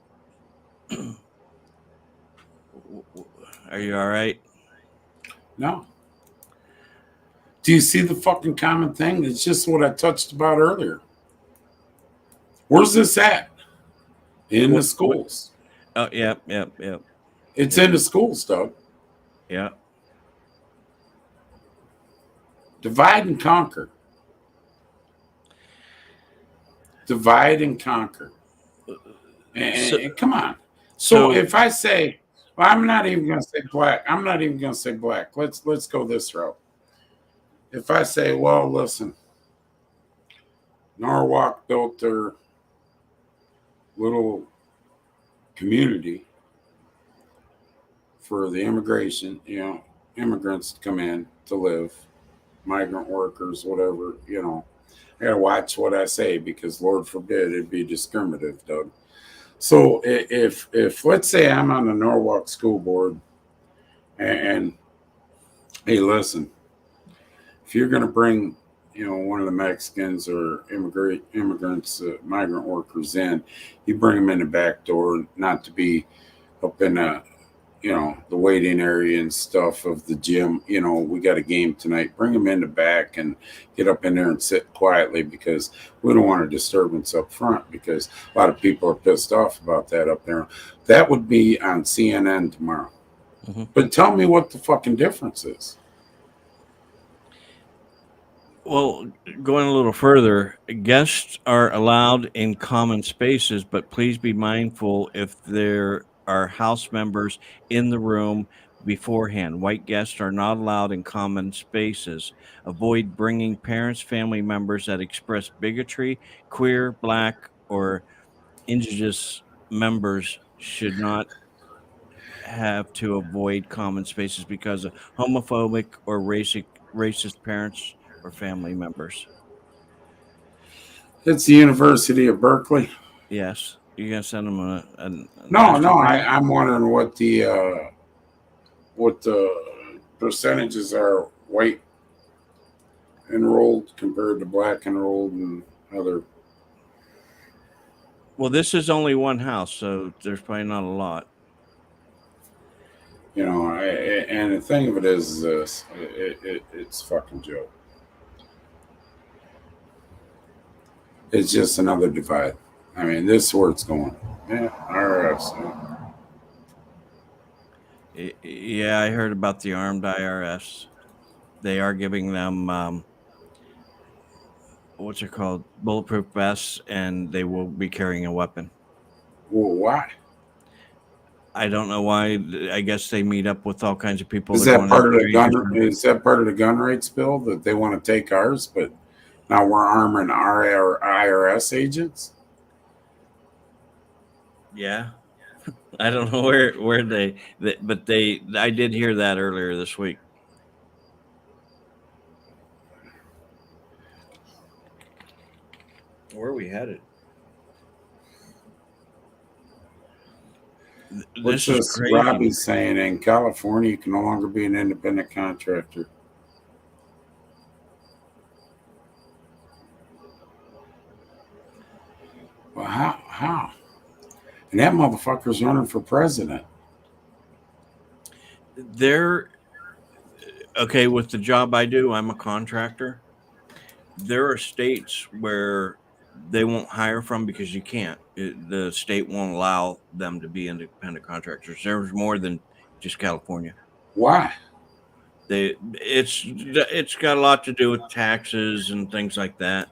Are you all right? No. Do you see the fucking common thing? It's just what I touched about earlier. Where's this at? In the What? schools. Oh, yeah. It's in the schools, Doug. Yeah. Divide and conquer. Divide and conquer. And come on. So if I say, well, I'm not even going to say black. I'm not even going to say black. Let's go this route. If I say, well, listen, Norwalk built their little community for the immigration, immigrants to come in to live, migrant workers, whatever, I gotta watch what I say because Lord forbid it'd be discriminative, Doug. So if let's say I'm on the Norwalk School Board and hey, listen, if you're gonna bring one of the Mexicans or immigrants, migrant workers in, you bring them in the back door, not to be up in the waiting area and stuff of the gym. We got a game tonight. Bring them in the back and get up in there and sit quietly because we don't want a disturbance up front because a lot of people are pissed off about that up there. That would be on CNN tomorrow. Mm-hmm. But tell me what the fucking difference is. Well, going a little further, guests are allowed in common spaces, but please be mindful if there are house members in the room beforehand. White guests are not allowed in common spaces. Avoid bringing parents, family members that express bigotry. Queer, black, or indigenous members should not have to avoid common spaces because of homophobic or racist parents or family members. It's the University of Berkeley. Yes, you're gonna send them No. I'm wondering what the percentages are white enrolled compared to black enrolled and other. Well, this is only one house, so there's probably not a lot. And the thing of it is this: it's fucking joke. It's just another divide. I mean, this is where it's going. Yeah, IRS. Yeah, I heard about the armed IRS. They are giving them what's it called, bulletproof vests, and they will be carrying a weapon. Well, why? I don't know why. I guess they meet up with all kinds of people. Is that part of the gun? Is that part of the gun rights bill that they want to take ours, but now we're arming our IRS agents? Yeah, I don't know where but I did hear that earlier this week. Where are we headed? What's this Robbie's saying? In California, you can no longer be an independent contractor. Well, how? And that motherfucker's running for president. Okay, with the job I do, I'm a contractor. There are states where they won't hire from because you can't. The state won't allow them to be independent contractors. There's more than just California. Why? It's got a lot to do with taxes and things like that.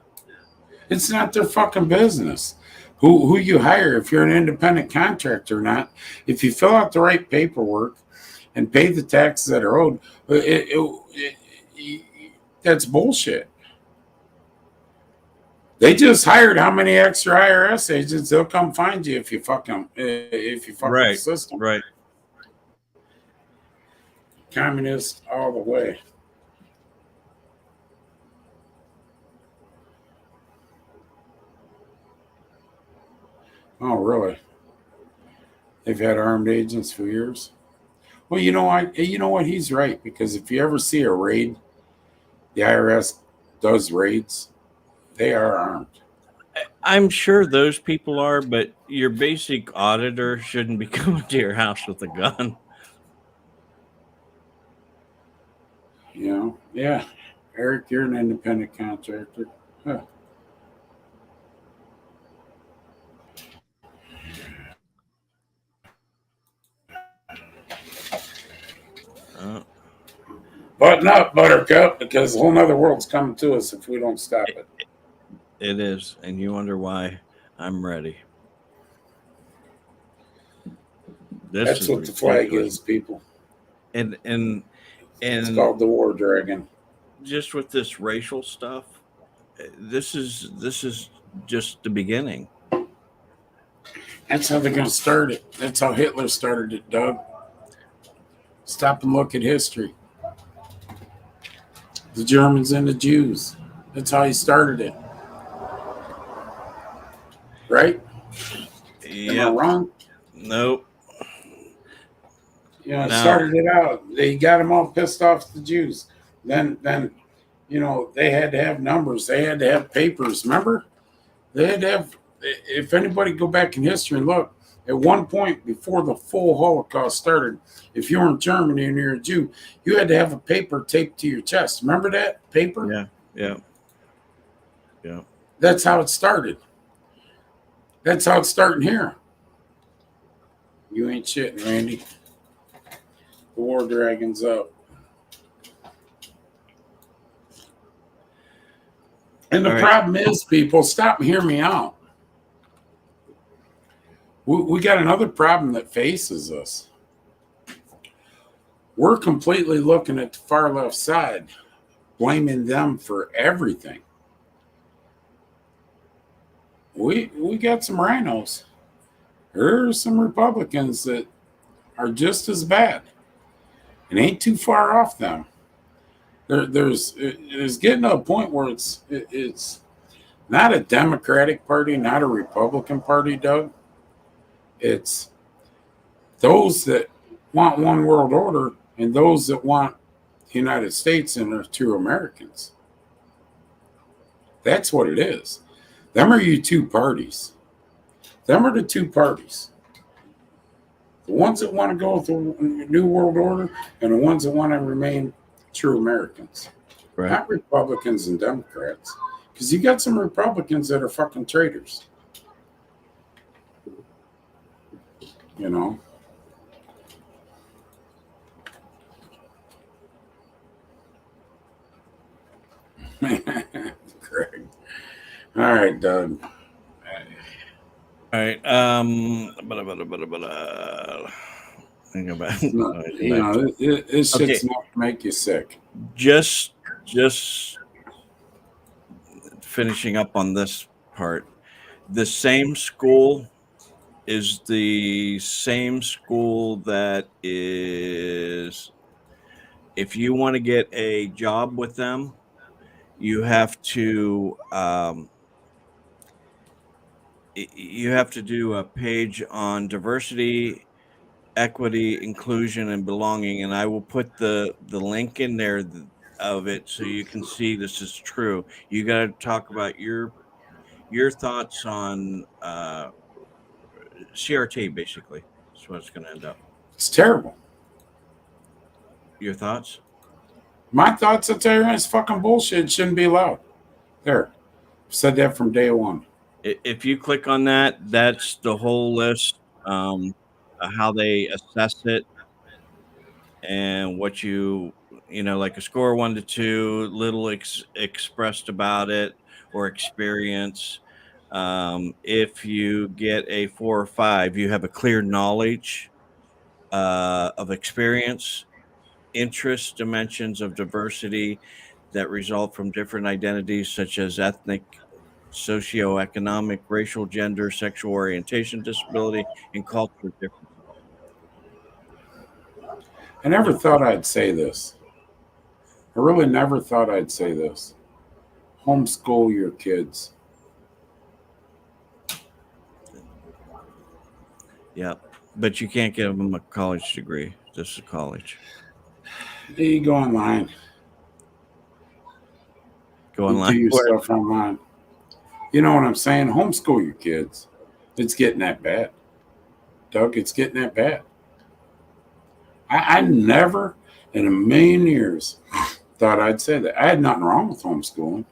It's not their fucking business who you hire if you're an independent contractor or not. If you fill out the right paperwork and pay the taxes that are owed, that's bullshit. They just hired how many extra IRS agents? They'll come find you if you fuck them. Right, the system. Right. Communist all the way. Oh, really? They've had armed agents for years. Well, you know what? He's right, because if you ever see a raid, the IRS does raids. They are armed. I'm sure those people are, but your basic auditor shouldn't be coming to your house with a gun. Yeah. Eric, you're an independent contractor. Huh. Button up, Buttercup, because a whole nother world's coming to us if we don't stop it. It is, and you wonder why. I'm ready. This That's is what the flag ridiculous. is, people. And It's called the War Dragon. just with this racial stuff, this is just the beginning. That's how they're going to start it. That's how Hitler started it, Doug. Stop and look at history. The Germans and the Jews. That's how he started it. Right? Am I wrong? Nope. You know, it started it out. They got them all pissed off, the Jews. Then, you know, they had to have numbers. They had to have papers. Remember? They had to have, if anybody go back in history and look, at one point before the full Holocaust started, if you were in Germany and you're a Jew, you had to have a paper taped to your chest. Remember that paper? Yeah. That's how it started. That's how it's starting here. You ain't shitting, Randy. The War Dragon's up. And the problem is, people, stop and hear me out. We got another problem that faces us. We're completely looking at the far left side, blaming them for everything. We got some rhinos. There are some Republicans that are just as bad. It ain't too far off them. There's getting to a point where it's not a Democratic Party, not a Republican Party, Doug. It's those that want one world order and those that want the United States and are true Americans. That's what it is. Them are you two parties. Them are the two parties. The ones that want to go with the New World Order and the ones that want to remain true Americans. Right. Not Republicans and Democrats. Because you got some Republicans that are fucking traitors. You know? Greg. All right, Doug. All right. Think about This shit's not to make you sick. Just finishing up on this part. The same school is the same school that is, if you want to get a job with them, you have to do a page on diversity, equity, inclusion, and belonging, and I will put the link in there of it so you can see this is true. You got to talk about your thoughts on CRT, basically. That's what it's going to end up. It's terrible. Your thoughts? My thoughts, I tell you, it's fucking bullshit. It shouldn't be allowed. There. I've said that from day one. If you click on that, that's the whole list, how they assess it, and what you know, like a score 1 to 2, little expressed about it or experience. If you get a 4 or 5, you have a clear knowledge of experience, interest, dimensions of diversity that result from different identities such as ethnic, socioeconomic, racial, gender, sexual orientation, disability, and cultural differences. I never thought I'd say this. I really never thought I'd say this. Homeschool your kids. Yeah, but you can't give them a college degree. This is college. You go online. Go online. Do your stuff online. You know what I'm saying? Homeschool your kids. It's getting that bad. Doug, it's getting that bad. I never in a million years thought I'd say that. I had nothing wrong with homeschooling.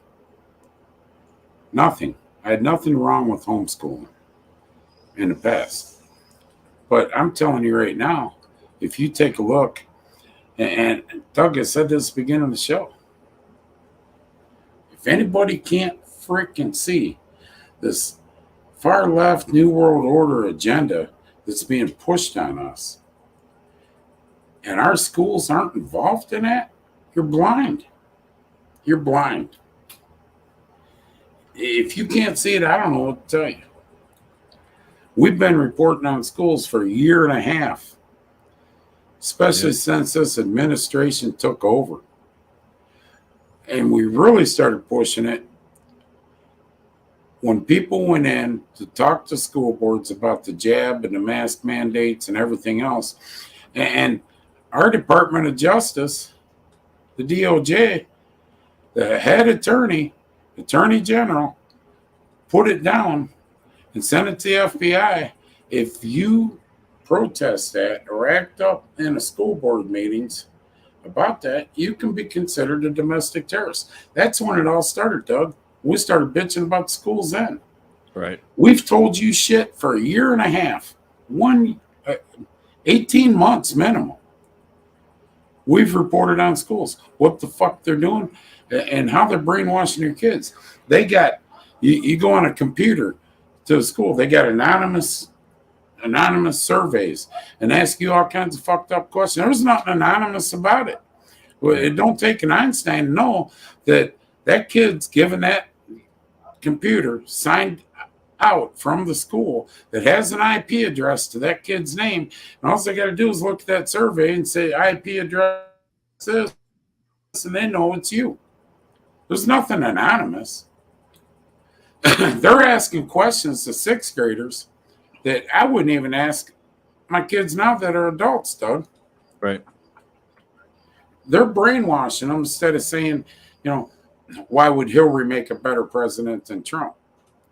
Nothing. I had nothing wrong with homeschooling in the past. But I'm telling you right now, if you take a look And Doug has said this at the beginning of the show. If anybody can't freaking see this far left New World Order agenda that's being pushed on us, and our schools aren't involved in that, you're blind. You're blind. If you can't see it, I don't know what to tell you. We've been reporting on schools for a year and a half, especially since this administration took over. And we really started pushing it when people went in to talk to school boards about the jab and the mask mandates and everything else. And our Department of Justice, the DOJ, the head attorney general, put it down and sent it to the FBI. If you protest that or act up in a school board meetings about that, you can be considered a domestic terrorist. That's when it all started, Doug. We started bitching about schools then. Right. We've told you shit for a year and a half, 18 months minimum. We've reported on schools, what the fuck they're doing and how they're brainwashing your kids. They got, you go on a computer to a school, they got anonymous surveys and ask you all kinds of fucked up questions. There's nothing anonymous about it. Well, it don't take an Einstein to know that kid's given that computer signed out from the school that has an IP address to that kid's name. And all they got to do is look at that survey and say IP address this, and they know it's you. There's nothing anonymous. They're asking questions to sixth graders that I wouldn't even ask my kids now that are adults, Doug. Right. They're brainwashing them instead of saying, why would Hillary make a better president than Trump?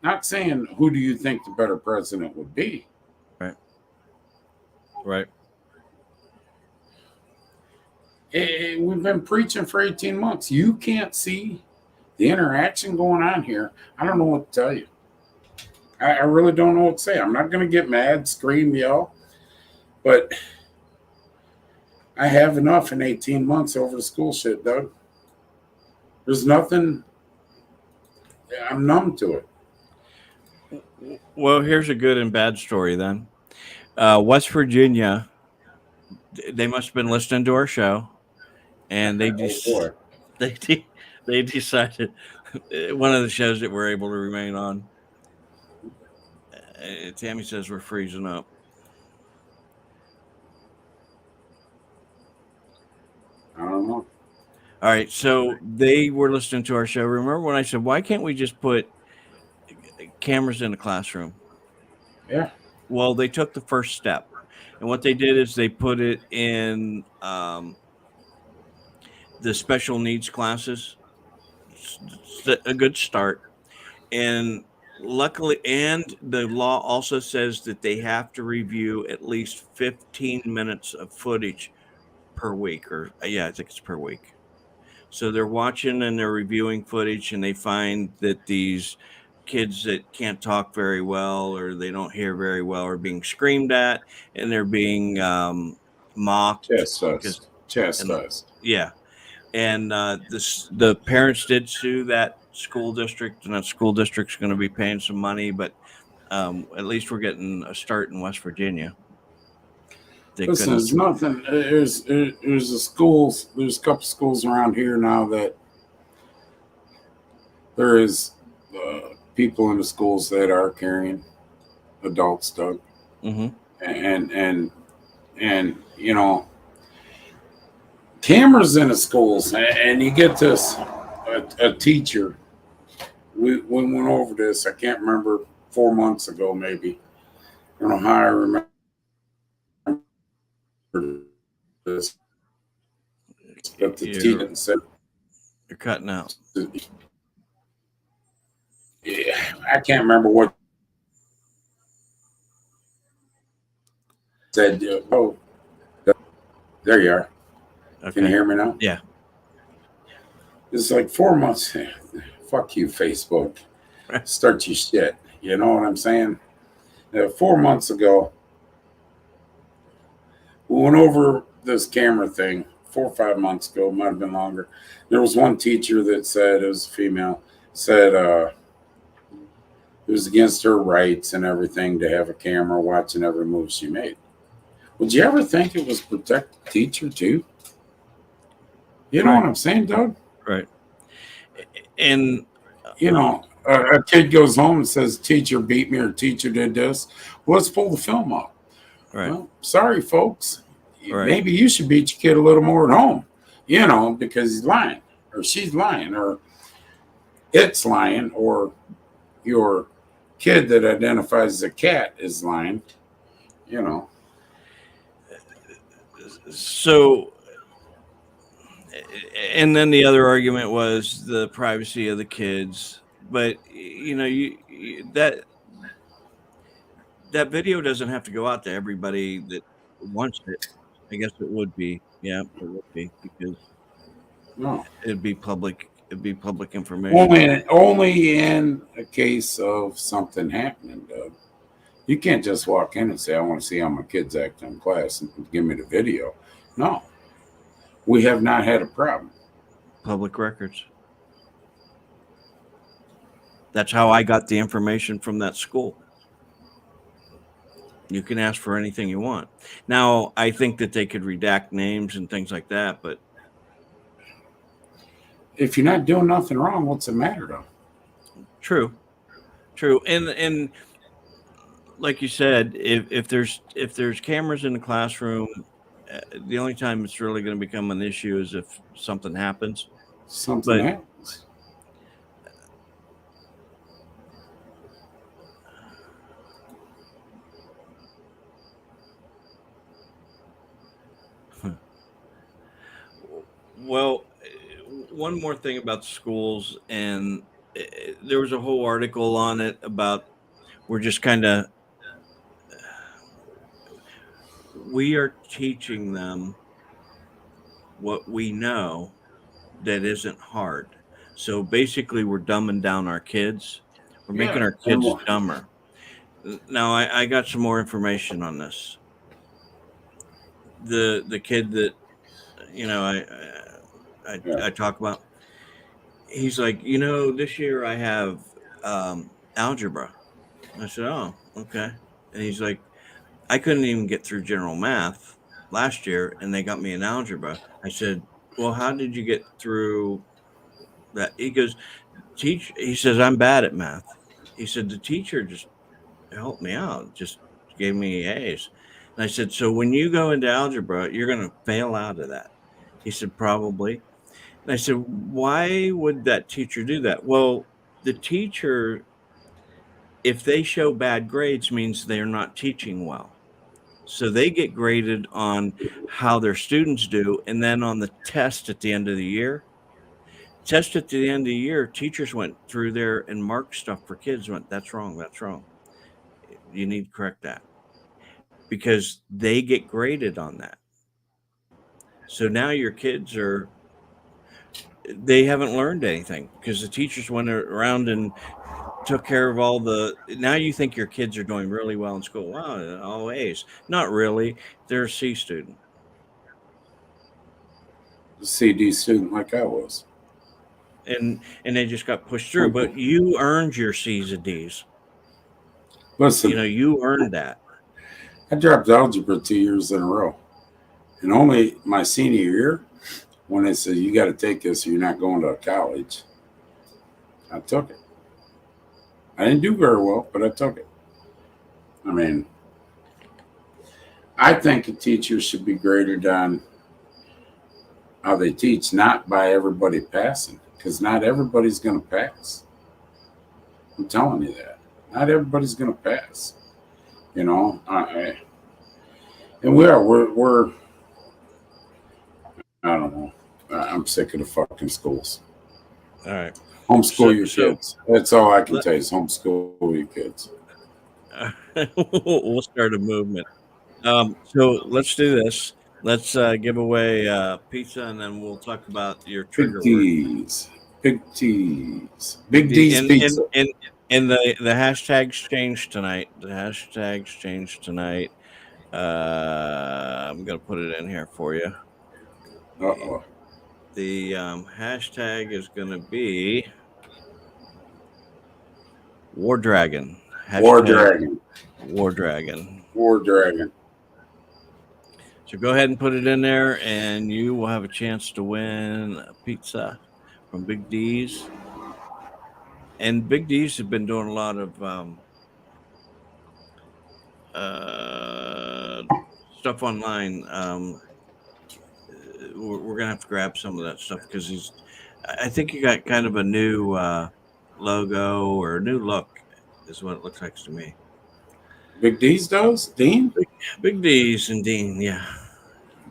Not saying who do you think the better president would be. Right. Right. We've been preaching for 18 months. You can't see the interaction going on here. I don't know what to tell you. I really don't know what to say. I'm not going to get mad, scream, yell, but I have enough in 18 months over the school shit, Doug. There's nothing. I'm numb to it. Well, here's a good and bad story then. West Virginia, they must have been listening to our show, and they decided one of the shows that we're able to remain on. Tammy says we're freezing up. I don't know. All right, so they were listening to our show. Remember when I said, why can't we just put cameras in the classroom? Yeah. Well, they took the first step. And what they did is they put it in the special needs classes. It's a good start. And luckily, and the law also says that they have to review at least 15 minutes of footage per week. I think it's per week. So they're watching and they're reviewing footage, and they find that these kids that can't talk very well or they don't hear very well are being screamed at, and they're being mocked. Chastised. Yeah. And the parents did sue that school district, and that school district's going to be paying some money, but at least we're getting a start in West Virginia. Listen, there's nothing. There's the schools. There's a couple schools around here now that there is people in the schools that are carrying adults, Doug. Mm-hmm. And cameras in the schools, and you get this a teacher. We went over this. I can't remember 4 months ago, maybe. I don't know how I remember this, but the teacher said, "You're cutting out." Yeah, I can't remember what said. Oh, there you are. Okay. Can you hear me now? Yeah. It's like 4 months. Fuck you, Facebook. Start your shit. You know what I'm saying? 4 months ago, we went over this camera thing 4 or 5 months ago, might have been longer. There was one teacher that said, it was a female, said it was against her rights and everything to have a camera watching every move she made. Would you ever think it was protect the teacher too? You know Right. what I'm saying, Doug? Right. And You know, a kid goes home and says, teacher beat me or teacher did this. Well, let's pull the film up. right. Well, sorry, folks. Right. Maybe you should beat your kid a little more at home, you know, because he's lying or she's lying or it's lying or your kid that identifies as a cat is lying, you know. So, and then the other argument was the privacy of the kids. But that video doesn't have to go out to everybody that wants it. I guess it would be, yeah, it would be, because No. it'd be public information. Only in a case of something happening, Doug. You can't just walk in and say, I want to see how my kids act in class and give me the video. No. We have not had a problem. Public records. That's how I got the information from that school. You can ask for anything you want. Now, I think that they could redact names and things like that, but If you're not doing nothing wrong, what's the matter, though? true. And like you said, if there's cameras in the classroom, the only time it's really going to become an issue is if something happens. Something happens. Well, one more thing about schools, and there was a whole article on it about we're just kind of we are teaching them what we know that isn't hard. So basically, we're dumbing down our kids. We're making our kids dumber. Now, I got some more information on this. The kid that I talk about, he's like, this year I have algebra. I said, oh, okay. And he's like, I couldn't even get through general math last year, and they got me in algebra. I said, well, how did you get through that? He goes, he says, I'm bad at math. He said, the teacher just helped me out, just gave me A's. And I said, so when you go into algebra, you're going to fail out of that. He said, probably. And I said, why would that teacher do that? Well, the teacher, if they show bad grades, means they're not teaching well. So they get graded on how their students do. And then on the test at the end of the year, teachers went through there and marked stuff for kids, went, that's wrong. You need to correct that. Because they get graded on that. So now your kids they haven't learned anything because the teachers went around and took care of all now you think your kids are doing really well in school. Wow, all A's. Not really. They're a C student. A CD student like I was. And they just got pushed through. But you earned your C's and D's. Listen. You earned that. I dropped algebra 2 years in a row. And only my senior year, when they said, you got to take this or you're not going to college, I took it. I didn't do very well, but I took it. I mean, I think a teacher should be graded on how they teach, not by everybody passing, because not everybody's going to pass. I'm telling you that. Not everybody's going to pass. And we're I don't know. I'm sick of the fucking schools. All right. Homeschool your kids. That's all I can tell you is homeschool your kids. We'll start a movement. So let's do this. Let's give away pizza, and then we'll talk about your trigger Big D's pizza. And the hashtags changed tonight. I'm gonna put it in here for you. Uh-oh. The hashtag is going to be War Dragon. War Hashtag Dragon. War Dragon. War Dragon. So go ahead and put it in there, and you will have a chance to win a pizza from Big D's. And Big D's have been doing a lot of stuff online. We're gonna have to grab some of that stuff because I think you got kind of a new logo or a new look, is what it looks like to me. Big D's does? Dean? Big D's and Dean, yeah.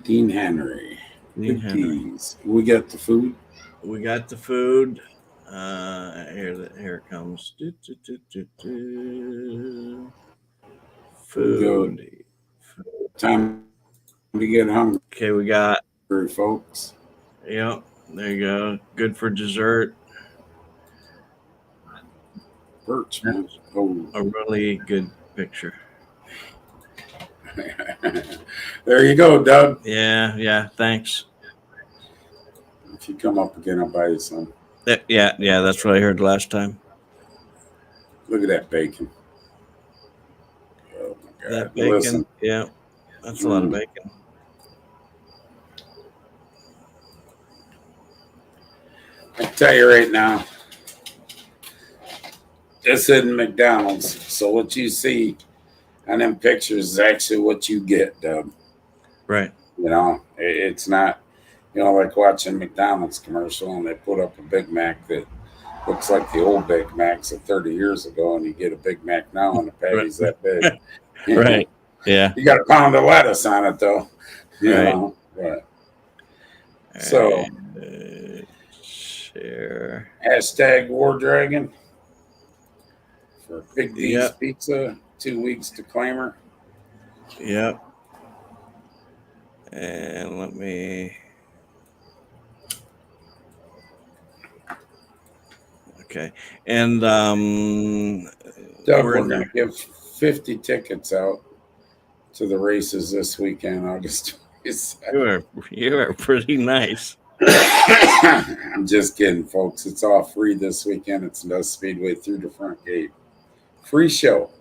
Dean Henry. Dean Big Henry. D's. We got the food. We got the food. Here it comes. Food. Time to get hungry, Okay, we got. folks. Yep, there you go. Good for dessert. Birch, man. Oh. A really good picture. There you go, Doug. Yeah. Thanks. If you come up again, I'll buy you some. Yeah. That's what I heard last time. Look at that bacon. Oh my God! That bacon. Listen. Yeah, that's a lot of bacon. I tell you right now, this isn't McDonald's. So what you see on them pictures is actually what you get, Doug. Right. You know, it's not, like watching McDonald's commercial and they put up a Big Mac that looks like the old Big Macs of 30 years ago, and you get a Big Mac now and the patty's that big. Right. Yeah. You got a pound of lettuce on it, though. You know? Right. So, share. Hashtag War Dragon for Big D's Pizza, 2 weeks to claimer. Yep. And let me. Okay. And Doug, we're going to give 50 tickets out to the races this weekend, August 22nd. You are pretty nice. I'm just kidding, folks. It's all free this weekend. It's no Speedway through the front gate. Free show.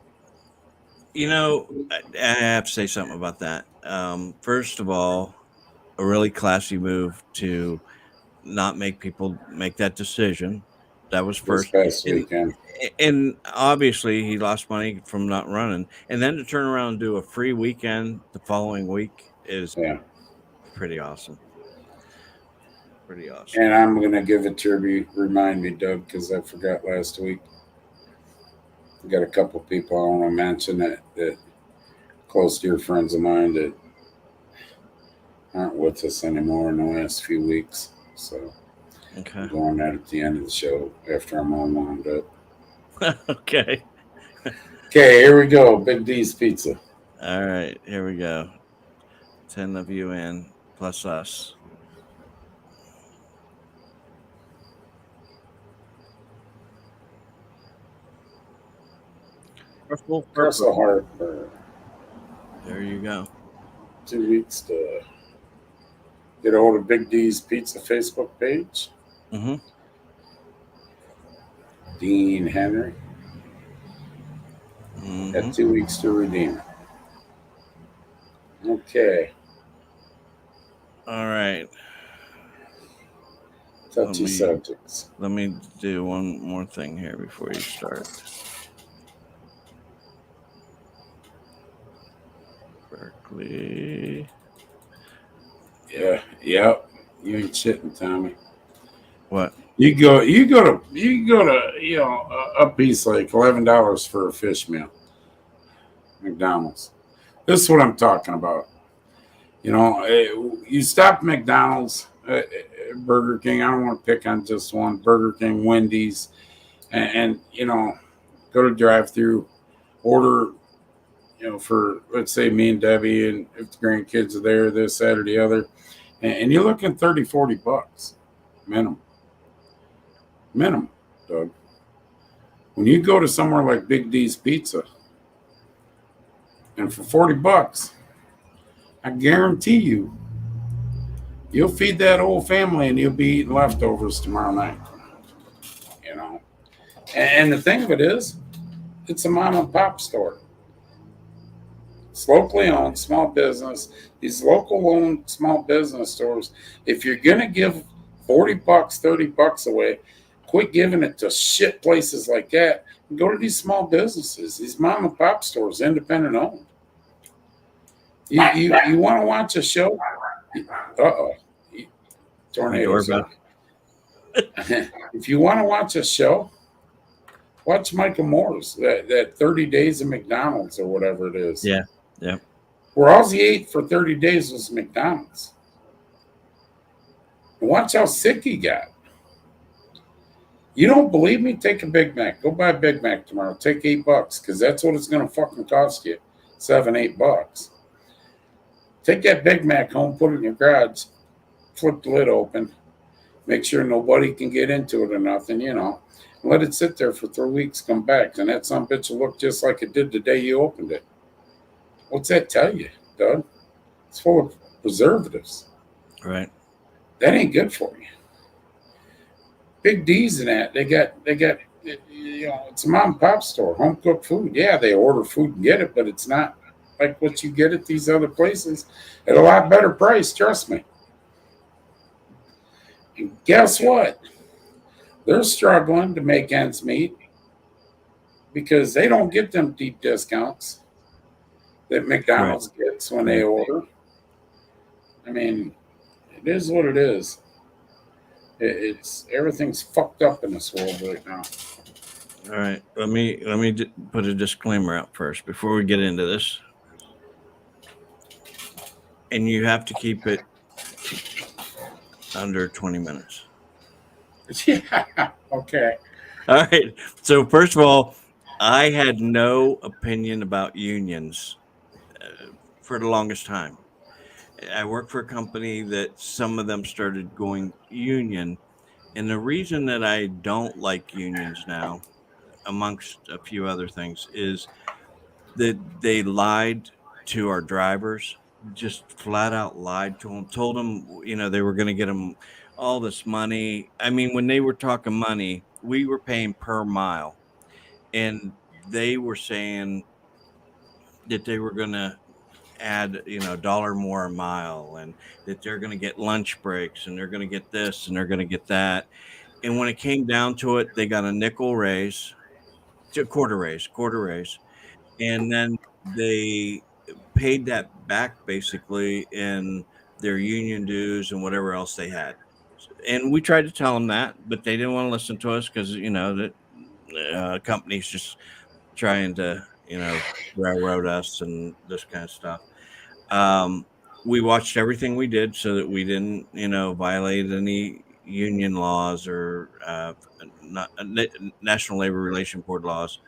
I have to say something about that. First of all, a really classy move to not make people make that decision. That was first. This past weekend. And obviously he lost money from not running. And then to turn around and do a free weekend the following week is pretty awesome. Pretty awesome. And I'm going to give a tribute. Remind me, Doug, because I forgot last week. We got a couple people I want to mention that close dear friends of mine that aren't with us anymore in the last few weeks. So I'm going that at the end of the show after I'm all wound up. Okay, here we go. Big D's Pizza. All right, here we go. 10 of you in, plus us. Russell Harper. There you go. 2 weeks to get a hold of Big D's Pizza Facebook page. Mm-hmm. Dean Henry. Got 2 weeks to redeem it. Okay. All right. Touchy subjects. Let me do one more thing here before you start. Berkeley. Yeah. Yep. You ain't shitting, Tommy. What? You go to a piece like $11 for a fish meal. McDonald's. This is what I'm talking about. You stop McDonald's, Burger King. I don't want to pick on just one. Burger King, Wendy's, and go to drive-through, order. For let's say me and Debbie, and if the grandkids are there, this, that, or the other, and you're looking $30-$40 minimum, Doug. When you go to somewhere like Big D's Pizza, and for $40, I guarantee you You'll feed that whole family and you'll be eating leftovers tomorrow night. You know. And the thing of it is, it's a mom and pop store. It's locally owned, small business. These local owned small business stores, if you're gonna give $40, $30 away, quit giving it to shit places like that. And go to these small businesses, these mom and pop stores, independent owned. You want to watch a show? Uh-oh. Tornadoes. If you want to watch a show, watch Michael Moore's, that 30 Days of McDonald's or whatever it is. Yeah. Yeah. Where all he ate for 30 days was McDonald's. And watch how sick he got. You don't believe me? Take a Big Mac. Go buy a Big Mac tomorrow. Take $8 because that's what it's going to fucking cost you. $7, $8. Take that Big Mac home, put it in your garage, flip the lid open, make sure nobody can get into it or nothing, you know. Let it sit there for 3 weeks, come back, and that son bitch will look just like it did the day you opened it. What's that tell you, Doug? It's full of preservatives. Right. That ain't good for you. Big D's in that. They got, you know, it's a mom and pop store, home cooked food. Yeah, they order food and get it, but it's not like what you get at these other places at a lot better price, trust me. And guess what? They're struggling to make ends meet because they don't get them deep discounts that McDonald's gets when they order. I mean, it is what it is. It's everything's fucked up in this world right now. All right. Let me put a disclaimer out first before we get into this. And you have to keep it under 20 minutes. Yeah. Okay. All right. So first of all, I had no opinion about unions for the longest time. I worked for a company that some of them started going union. And the reason that I don't like unions now, amongst a few other things, is that they lied to our drivers, just flat out lied to them, told them, you know, they were going to get them all this money. I mean, when they were talking money, we were paying per mile. And they were saying that they were going to add, you know, $1 more a mile, and that they're going to get lunch breaks, and they're going to get this, and they're going to get that. And when it came down to it, they got a nickel raise, quarter raise. And then they paid that back basically in their union dues and whatever else they had. And we tried to tell them that, but they didn't want to listen to us because, you know, that companies just trying to, you know, railroad us and this kind of stuff. We watched everything we did so that we didn't, you know, violate any union laws or National Labor Relations Board laws.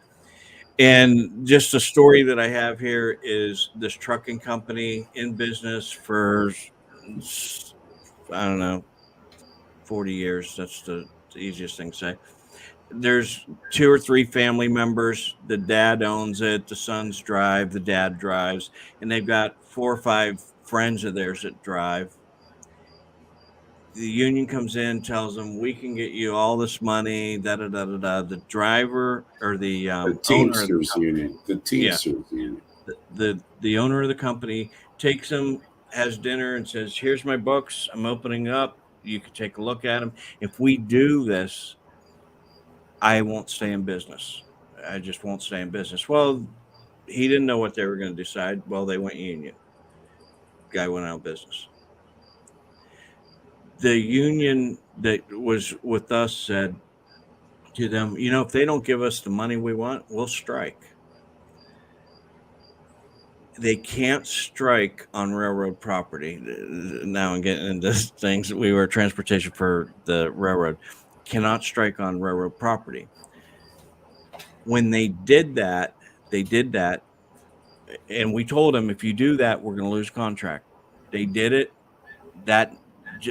And just a story that I have here is this trucking company in business for, I don't know, 40 years. That's the easiest thing to say. There's 2 or 3 family members. The dad owns it. The sons drive. The dad drives. And they've got 4 or 5 friends of theirs that drive. The union comes in, tells them, we can get you all this money, da-da-da-da-da. The driver or the Teamsters union. The Teamsters union. The owner of the company takes them, has dinner, and says, here's my books. I'm opening up. You can take a look at them. If we do this, I won't stay in business. I just won't stay in business. Well, he didn't know what they were going to decide. Well, they went union. Guy went out of business. The union that was with us said to them, you know, if they don't give us the money we want, we'll strike. They can't strike on railroad property. Now I'm getting into things. We were transportation for the railroad. Cannot strike on railroad property. When they did that, and we told them, if you do that, we're going to lose contract. They did it. That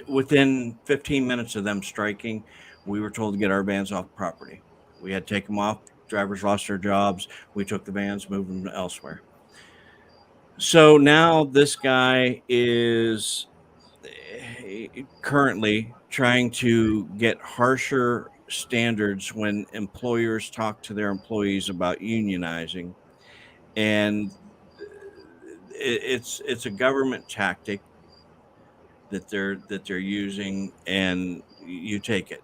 within 15 minutes of them striking, we were told to get our vans off property. We had to take them off. Drivers lost their jobs. We took the vans, moved them elsewhere. So now this guy is currently trying to get harsher standards when employers talk to their employees about unionizing, and it's a government tactic that they're using, and you take it.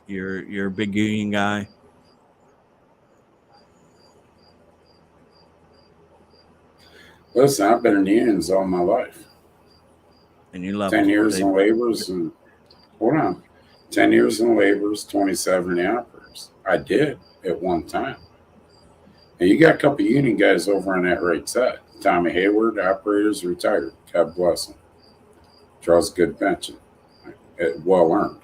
You're a big union guy. Listen, I've been in unions all my life. And you love 10 them. years in laborers and hold on. 10 years in laborers, 27 in the operators. I did at one time. And you got a couple of union guys over on that right side. Tommy Hayward, operators, retired. God bless him. Draws good pension. Well earned.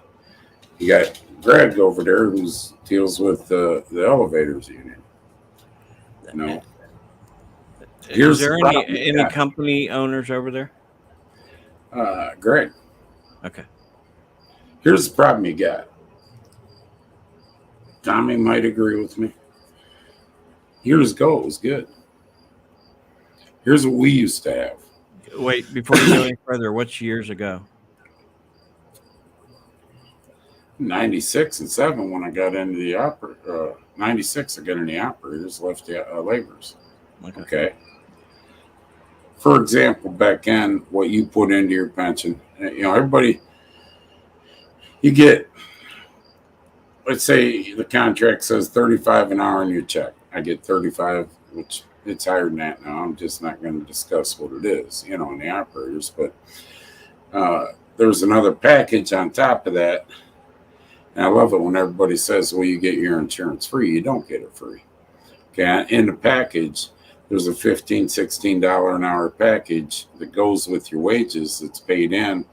You got Greg over there who deals with the elevators union. No. Is there any company owners over there? Greg. Okay. Here's the problem you got. Tommy might agree with me. Years ago, it was good. Here's what we used to have. Wait, before you go any further, what's years ago? 96 and 7 when I got into the 96 I got in the operators, left the laborers. Okay. For example, back then, what you put into your pension, everybody, you get, let's say the contract says 35 an hour in your check. I get 35, which it's higher than that now. I'm just not going to discuss what it is, in the operators. But there's another package on top of that. And I love it when everybody says, well, you get your insurance free. You don't get it free. Okay. In the package, there's a $15, $16 an hour package that goes with your wages that's paid in.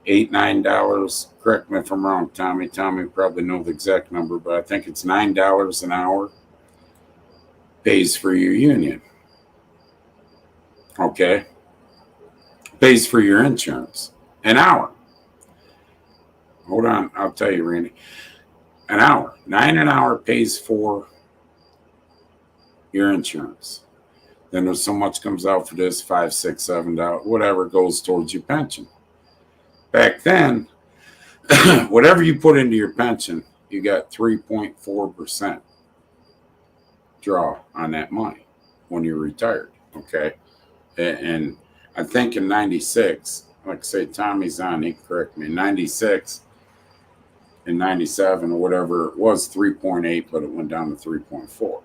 $8, $9. Correct me if I'm wrong, Tommy. Tommy probably know the exact number, but I think it's $9 an hour pays for your union. Okay. Pays for your insurance. An hour. Hold on. I'll tell you, Randy. An hour. $9 an hour pays for your insurance. Then there's so much comes out for this, $5, $6, $7, whatever goes towards your pension. Back then, whatever you put into your pension, you got 3.4% draw on that money when you're retired. Okay. And I think in 96, like I say, Tommy's on, he can correct me, in 96 and 97 or whatever it was, 3.8, but it went down to 3.4.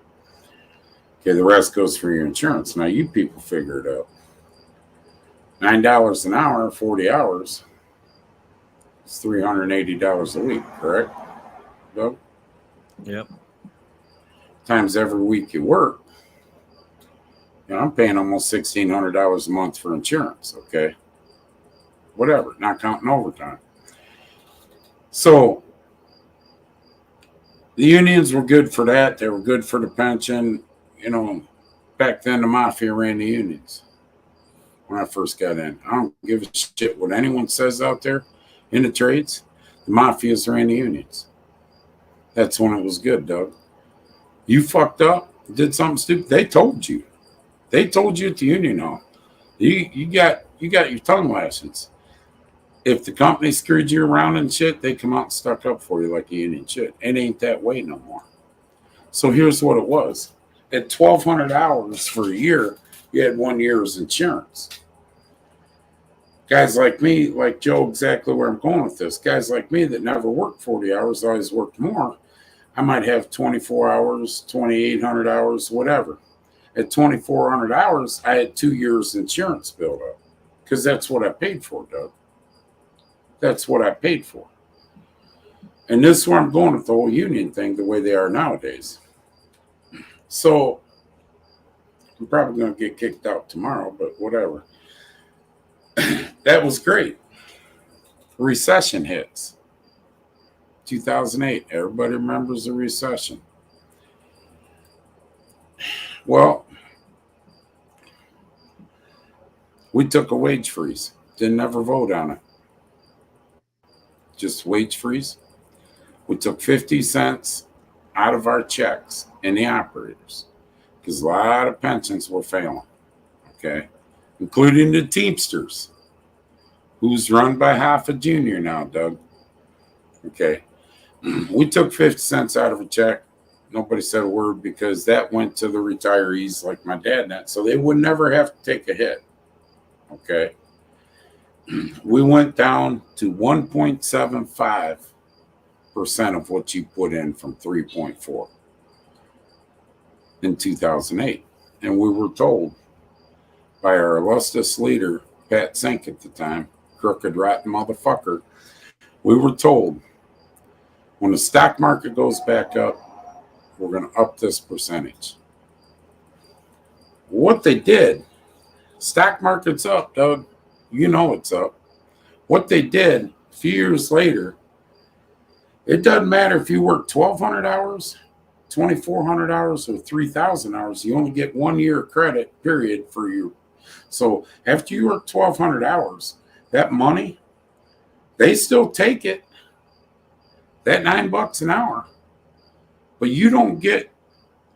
Okay, the rest goes for your insurance. Now, you people figure it out. $9 an hour, 40 hours, it's $380 a week, correct, Doug? Yep. Times every week you work. I'm paying almost $1,600 a month for insurance, okay? Whatever, not counting overtime. So, the unions were good for that. They were good for the pension. Back then the mafia ran the unions when I first got in. I don't give a shit what anyone says out there in the trades. The mafias ran the unions. That's when it was good, Doug. You fucked up, did something stupid, they told you. They told you at the union hall. You got your tongue lashings. If the company screwed you around and shit, they come out and stuck up for you like a union should. It ain't that way no more. So here's what it was. At $1,200 for a year, you had 1 year's insurance. Guys like me, like Joe, exactly where I'm going with this. Guys like me that never worked 40 hours, always worked more. I might have 24 hours, 2,800 hours, whatever. At 2,400 hours, I had 2 years insurance built up because that's what I paid for, Doug. That's what I paid for. And this is where I'm going with the whole union thing, the way they are nowadays. So I'm probably going to get kicked out tomorrow, but whatever. That was great. Recession hits. 2008. Everybody remembers the recession. Well, we took a wage freeze. Didn't ever vote on it. Just wage freeze. We took 50 cents out of our checks in the operators because a lot of pensions were failing, okay, including the Teamsters. who's run by half a junior now, Doug. Okay. We took 50 cents out of a check. Nobody said a word because that went to the retirees like my dad and that. So they would never have to take a hit. Okay. We went down to 1.75% of what you put in from 3.4 in 2008. And we were told by our illustrious leader, Pat Sink at the time, crooked, rotten motherfucker, we were told when the stock market goes back up, we're going to up this percentage. What they did, stock market's up, Doug. You know it's up. What they did a few years later, it doesn't matter if you work 1,200 hours, 2,400 hours, or 3,000 hours. You only get 1 year credit, period, for your. So after you work 1,200 hours, that money, they still take it, that $9 an hour. But you don't get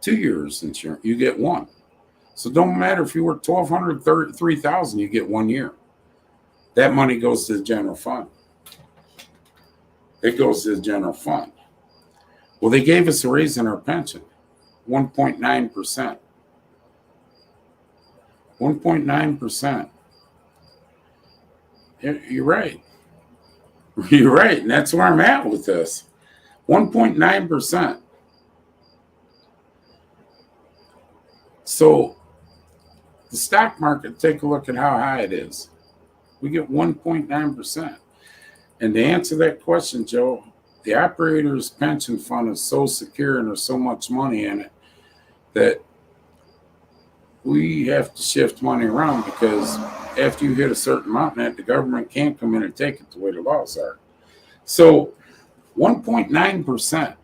2 years insurance. You get one. So it don't matter if you work 1,200, 3,000, you get 1 year. That money goes to the general fund. It goes to the general fund. Well, they gave us a raise in our pension, 1.9%. 1.9%. You're right. You're right. And that's where I'm at with this. 1.9%. So the stock market, take a look at how high it is. We get 1.9%. And to answer that question, Joe, the operator's pension fund is so secure and there's so much money in it that we have to shift money around because after you hit a certain amount, the government can't come in and take it the way the laws are. So 1.9%.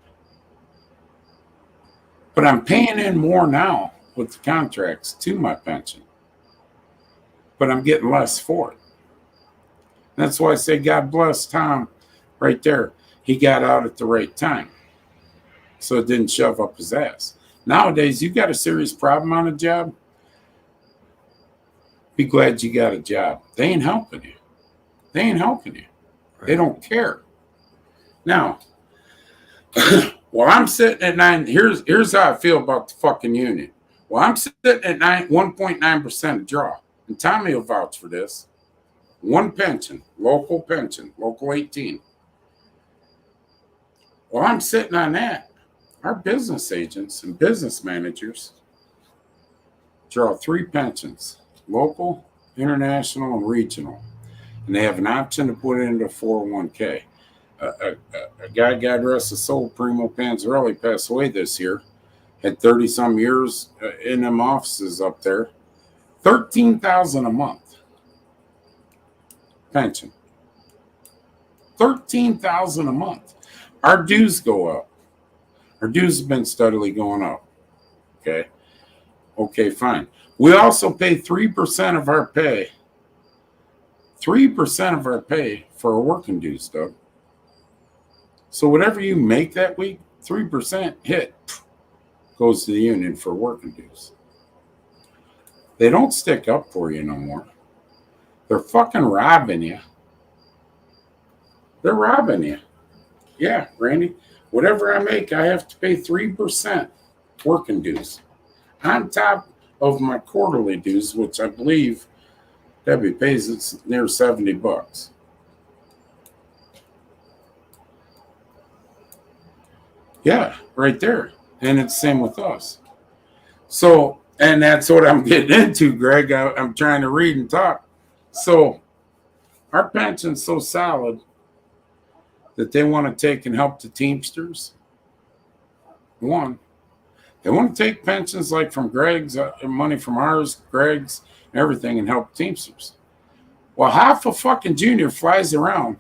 But I'm paying in more now with the contracts to my pension. But I'm getting less for it. That's why I say God bless Tom right there. He got out at the right time. So it didn't shove up his ass. Nowadays, you got a serious problem on a job, be glad you got a job. They ain't helping you. They ain't helping you. Right. They don't care. Now, while I'm sitting at 9, here's how I feel about the fucking union. Well, I'm sitting at 1.9% draw. And Tommy will vouch for this. One pension, local 18. Well, I'm sitting on that. Our business agents and business managers draw 3 pensions, local, international, and regional. And they have an option to put it into 401k. A guy, God rest his soul, Primo Panzarelli, passed away this year. Had 30-some years in them offices up there. $13,000 a month. Pension. $13,000 a month. Our dues go up. Our dues have been steadily going up. Okay, fine. We also pay 3% of our pay. 3% of our pay for our working dues, Doug. So whatever you make that week, 3% hit goes to the union for working dues. They don't stick up for you no more. They're fucking robbing you. They're robbing you. Yeah, Randy, whatever I make, I have to pay 3% working dues on top of my quarterly dues, which I believe Debbie pays it's near $70. Yeah, right there. And it's the same with us. So, and that's what I'm getting into, Greg. I'm trying to read and talk. So, our pension's so solid that they want to take and help the Teamsters. One, they want to take pensions like from Greg's, money from ours, Greg's, and everything, and help Teamsters. Well, half a fucking junior flies around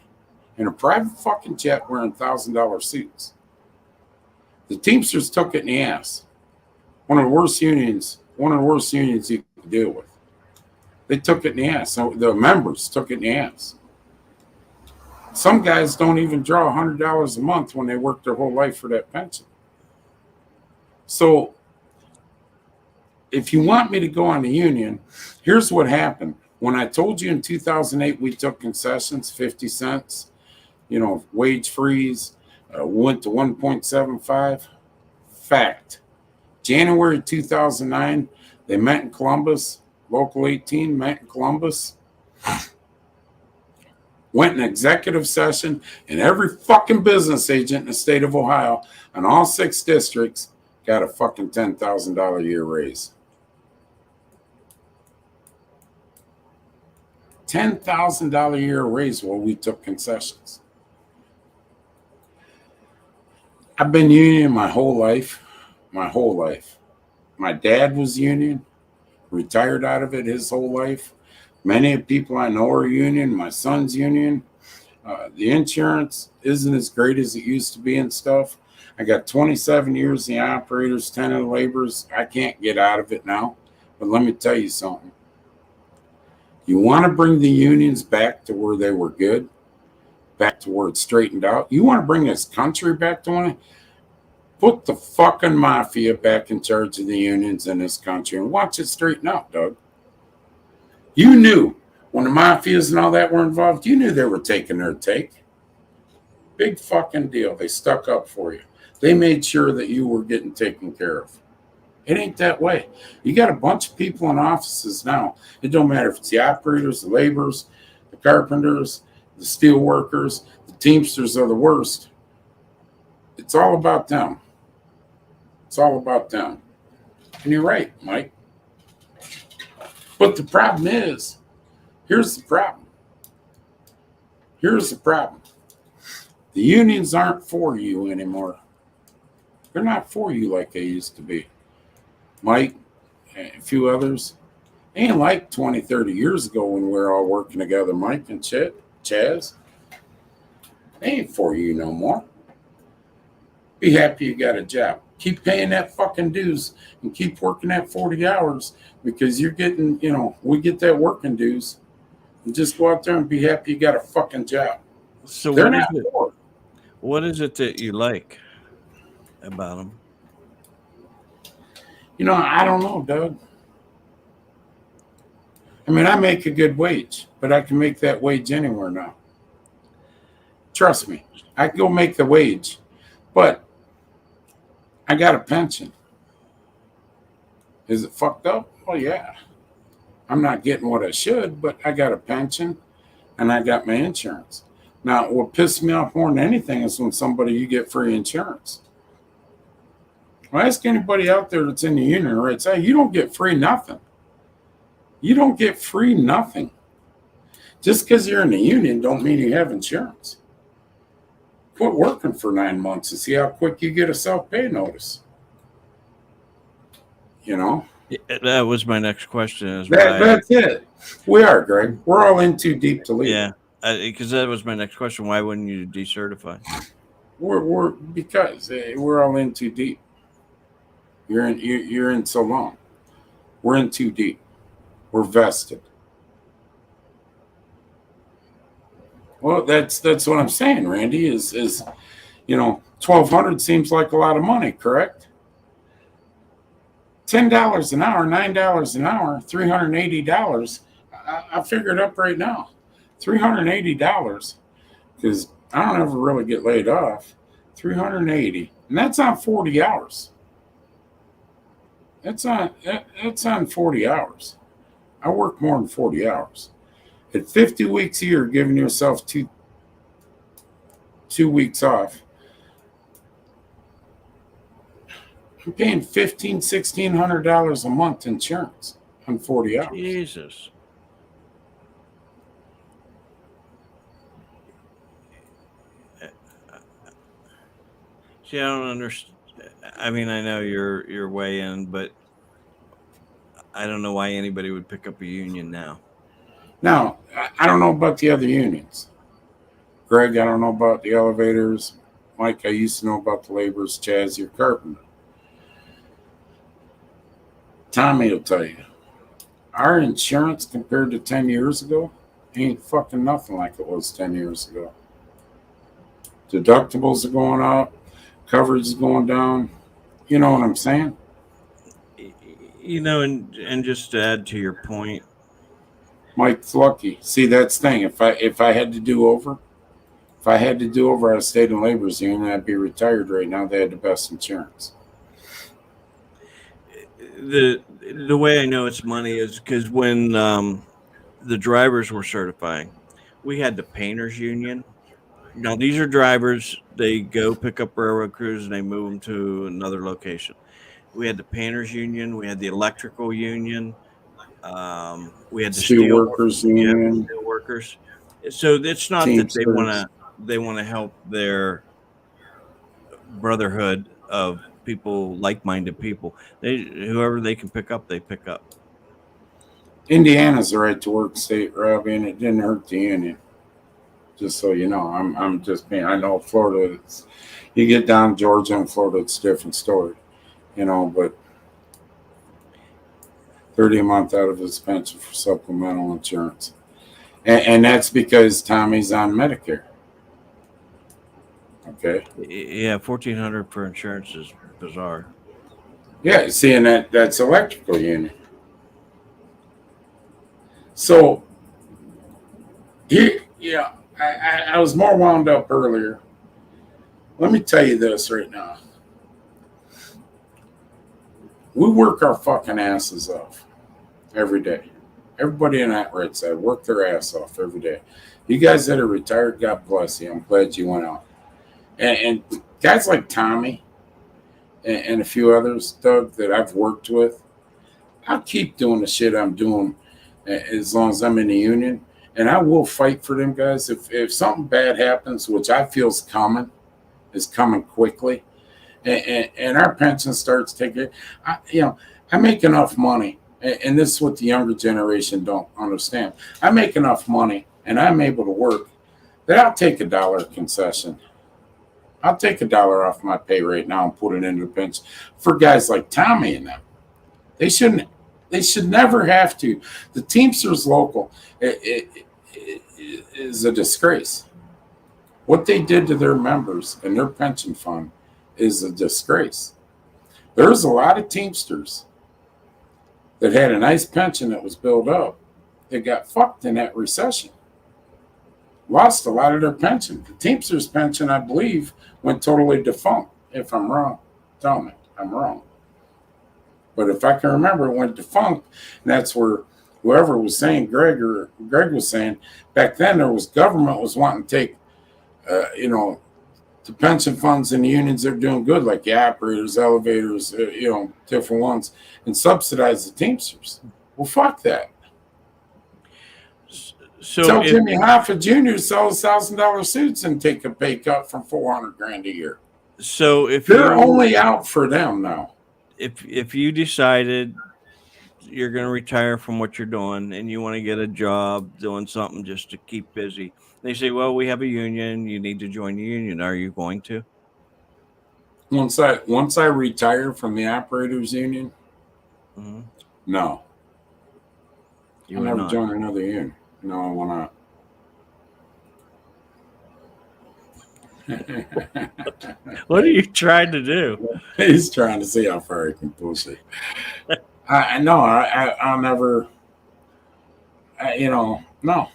in a private fucking jet wearing $1,000 suits. The Teamsters took it in the ass. One of the worst unions you could deal with. They took it in the ass. So the members took it in the ass. Some guys don't even draw $100 a month when they work their whole life for that pension. So if you want me to go on the union, here's what happened. When I told you in 2008 we took concessions, 50 cents, wage freeze, went to 1.75, fact. January 2009, they met in Columbus, Local 18 met in Columbus, went in executive session, and every fucking business agent in the state of Ohio and all 6 districts got a fucking $10,000 a year raise. $10,000 a year raise while we took concessions. I've been union my whole life. My dad was union, retired out of it his whole life. Many of the people I know are union. My son's union. The insurance isn't as great as it used to be and stuff. I got 27 years in the operators, 10 in the laborers. I can't get out of it now. But let me tell you something. You want to bring the unions back to where they were good, back to where it's straightened out. You want to bring this country back to one. Put the fucking mafia back in charge of the unions in this country and watch it straighten out, Doug. You knew when the mafias and all that were involved, you knew they were taking their take. Big fucking deal. They stuck up for you. They made sure that you were getting taken care of. It ain't that way. You got a bunch of people in offices now. It don't matter if it's the operators, the laborers, the carpenters, the steel workers, the Teamsters are the worst. It's all about them. It's all about them. And you're right, Mike. But the problem is, here's the problem. The unions aren't for you anymore. They're not for you like they used to be. Mike, and a few others. Ain't like 20, 30 years ago when we were all working together, Mike and Chaz. They ain't for you no more. Be happy you got a job. Keep paying that fucking dues and keep working that 40 hours because you're getting, we get that working dues. And just go out there and be happy you got a fucking job. So they're not for it. What is it that you like about them? I don't know, Doug. I mean, I make a good wage, but I can make that wage anywhere now. Trust me, I can go make the wage, but I got a pension. Is it fucked up? Well, yeah. I'm not getting what I should, but I got a pension and I got my insurance. Now, what pisses me off more than anything is when you get free insurance. Well, ask anybody out there that's in the union, right? Say, you don't get free nothing. You don't get free nothing. Just because you're in the union don't mean you have insurance. Quit working for 9 months and see how quick you get a self-pay notice. That was my next question. That's it. We are, Greg. We're all in too deep to leave. Yeah, because that was my next question. Why wouldn't you decertify? Because we're all in too deep. You're in so long. We're in too deep. We're vested. Well, that's what I'm saying, Randy. Is $1,200 seems like a lot of money, correct? $10 an hour, $9 an hour, $380. I figured up right now, $380 because I don't ever really get laid off. $380, and that's on 40 hours. That's on 40 hours. I work more than 40 hours. At 50 weeks a year, giving yourself two weeks off, I'm paying $1,600 a month insurance on 40 hours. Jesus. See, I don't understand. I mean, I know you're way in, but I don't know why anybody would pick up a union now. Now, I don't know about the other unions. Greg, I don't know about the elevators. Mike, I used to know about the laborers. Chaz, your carpenter. Tommy will tell you. Our insurance compared to 10 years ago ain't fucking nothing like it was 10 years ago. Deductibles are going up. Coverage is going down. You know what I'm saying? And just to add to your point, Mike's lucky. See, that's the thing. If I had to do over, I'd stayed in labor's union. I'd be retired right now. They had the best insurance. The way I know it's money is because when the drivers were certifying, we had the painters union. Now these are drivers. They go pick up railroad crews and they move them to another location. We had the painters union. We had the electrical union. We had the Steel workers union, steel workers. So it's not that Teamsters. they want to help their brotherhood of people, like-minded people. Whoever they can pick up, they pick up. Indiana's the right to work state, Robbie, and it didn't hurt the union. Just so you know, I'm just being. I know Florida. You get down Georgia and Florida, it's a different story, But 30 a month out of his pension for supplemental insurance, and that's because Tommy's on Medicare. Okay. Yeah, $1,400 for insurance is bizarre. Yeah, see, and that's electrical union. So, I was more wound up earlier. Let me tell you this right now. We work our fucking asses off every day. Everybody in that right side work their ass off every day. You guys that are retired, God bless you. I'm glad you went out. And guys like Tommy and a few others, Doug, that I've worked with, I'll keep doing the shit I'm doing as long as I'm in the union. And I will fight for them guys. If something bad happens, which I feel is coming quickly, and our pension starts taking, I make enough money, and this is what the younger generation don't understand. I make enough money, and I'm able to work, that I'll take $1 concession. I'll take $1 off my pay right now and put it into the pension for guys like Tommy and them. They should never have to. The Teamsters local is a disgrace. What they did to their members and their pension fund is a disgrace. There's a lot of Teamsters that had a nice pension that was built up that got fucked in that recession. Lost a lot of their pension. The Teamsters pension, I believe, went totally defunct. If I'm wrong, tell me I'm wrong. But if I can remember, it went defunct, and that's where whoever was saying, Greg was saying, back then there was government was wanting to take, the pension funds and the unions that are doing good, like the operators, elevators, different ones, and subsidize the Teamsters. Well, fuck that. So Tell Jimmy Hoffa Jr. to sell $1,000 suits and take a pay cut from $400,000 a year. So if they're only out for them now. If you decided you're going to retire from what you're doing and you want to get a job doing something just to keep busy, they say, well, we have a union. You need to join the union. Are you going to? Once I retire from the operators union, no. I'll never join another union. No, I will not. What are you trying to do? He's trying to see how far he can push it. I'll never. No.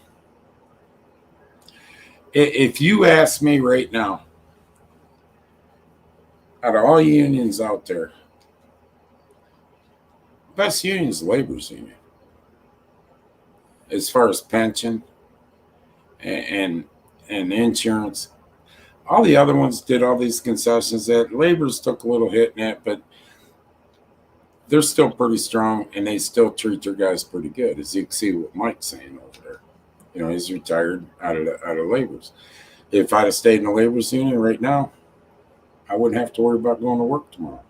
If you ask me right now, out of all unions out there, best union is the labor's union. As far as pension and insurance, all the other ones did all these concessions that labor's took a little hit in that, but they're still pretty strong and they still treat their guys pretty good, as you can see what Mike's saying over there. He's retired out of labor's. If I'd have stayed in the labor's union right now, I wouldn't have to worry about going to work tomorrow.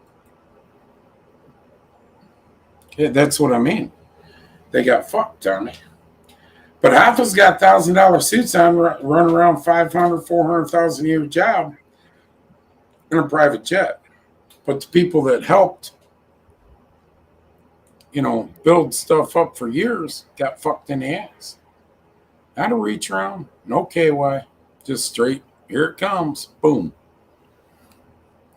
Yeah, that's what I mean. They got fucked, Tommy. But Hoffa's got $1,000 suits on, running around $500,000-$400,000 a year job in a private jet. But the people that helped, build stuff up for years got fucked in the ass. Not a reach around, no KY, just straight, here it comes, boom.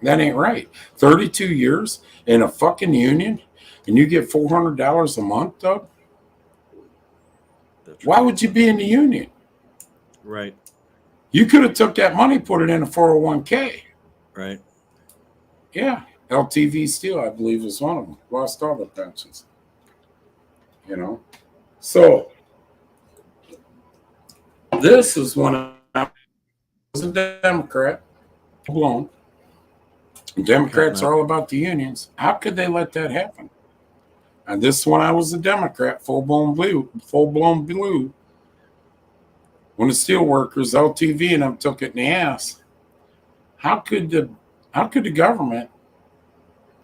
That ain't right. 32 years in a fucking union and you get $400 a month, Doug? That's Why right. would you be in the union? Right. You could have took that money, put it in a 401k. Right. Yeah. LTV Steel, I believe, is one of them. Lost all the pensions. You know? So this is when I was a Democrat. Blown. Democrats Cutting are up. all about the unions. How could they let that happen? And this is when I was a Democrat, full blown blue. When the steel workers, LTV, and them took it in the ass. How could the government,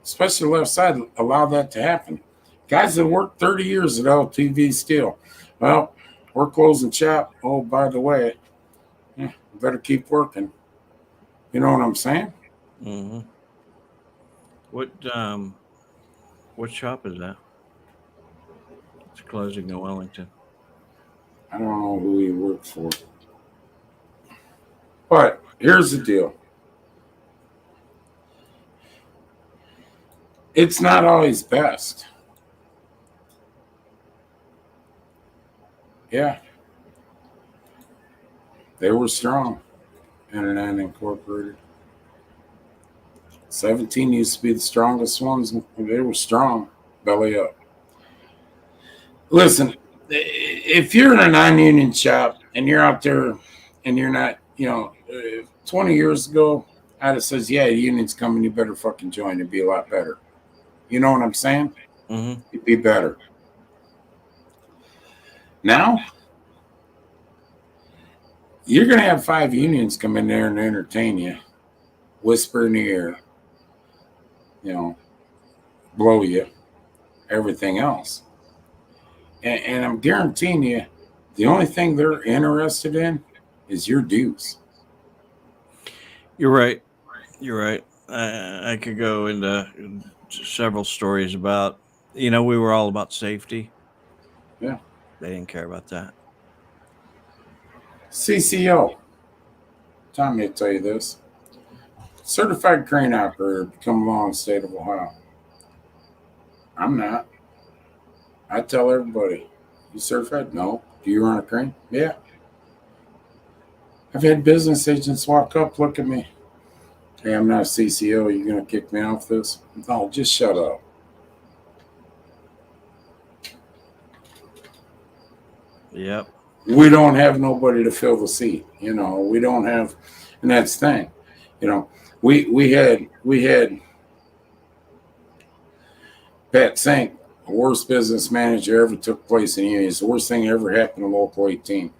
especially the left side, allow that to happen? Guys that worked 30 years at LTV Steel. Well, we're closing shop. Oh, by the way, better keep working. You know what I'm saying? Mm-hmm. What what shop is that? It's closing in Wellington. I don't know who he worked for. But here's the deal. It's not always best. Yeah, they were strong. Internet Incorporated. 17 used to be the strongest ones. They were strong. Belly up. Listen, if you're in a non-union shop and you're out there and you're not, 20 years ago, I'd have says, yeah, the union's coming. You better fucking join. It'd be a lot better. You know what I'm saying? Mm-hmm. It'd be better. Now, you're going to have 5 unions come in there and entertain you, whisper in the ear, blow you, everything else. And I'm guaranteeing you, the only thing they're interested in is your dues. You're right. You're right. I could go into several stories about, we were all about safety. Yeah. They didn't care about that. CCO. Time me to tell you this. Certified crane operator become law in the state of Ohio. I'm not. I tell everybody, you certified? No. Do you run a crane? Yeah. I've had business agents walk up, look at me. Hey, I'm not a CCO. You going to kick me off this? No, just shut up. Yep. We don't have nobody to fill the seat. We don't have, and that's the thing. We had Pat Sink, the worst business manager ever took place in the union. It's the worst thing ever happened to Local 18.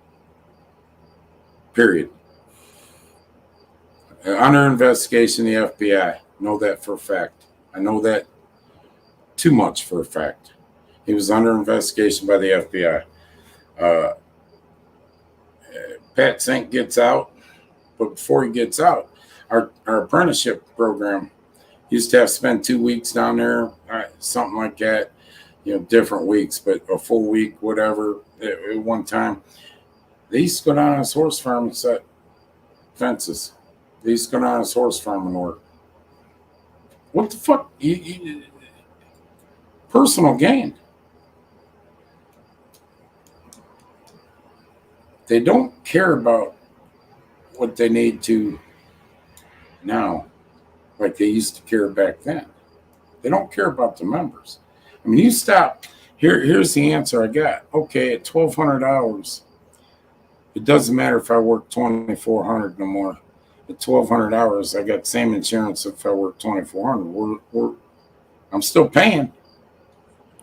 Period. Under investigation, the FBI. Know that for a fact. I know that too much for a fact. He was under investigation by the FBI. Pat Sink gets out, but before he gets out, our apprenticeship program used to have to spend 2 weeks down there, something like that, different weeks, but a full week, whatever, at one time. They used to go down on his horse farm and set fences. They used to go down on his horse farm and work. What the fuck? Personal gain. They don't care about what they need to now, like they used to care back then. They don't care about the members. I mean, you stop. Here's the answer I got. Okay, at 1,200 hours, it doesn't matter if I work 2,400 no more. At 1,200 hours, I got the same insurance if I work 2,400. I'm still paying.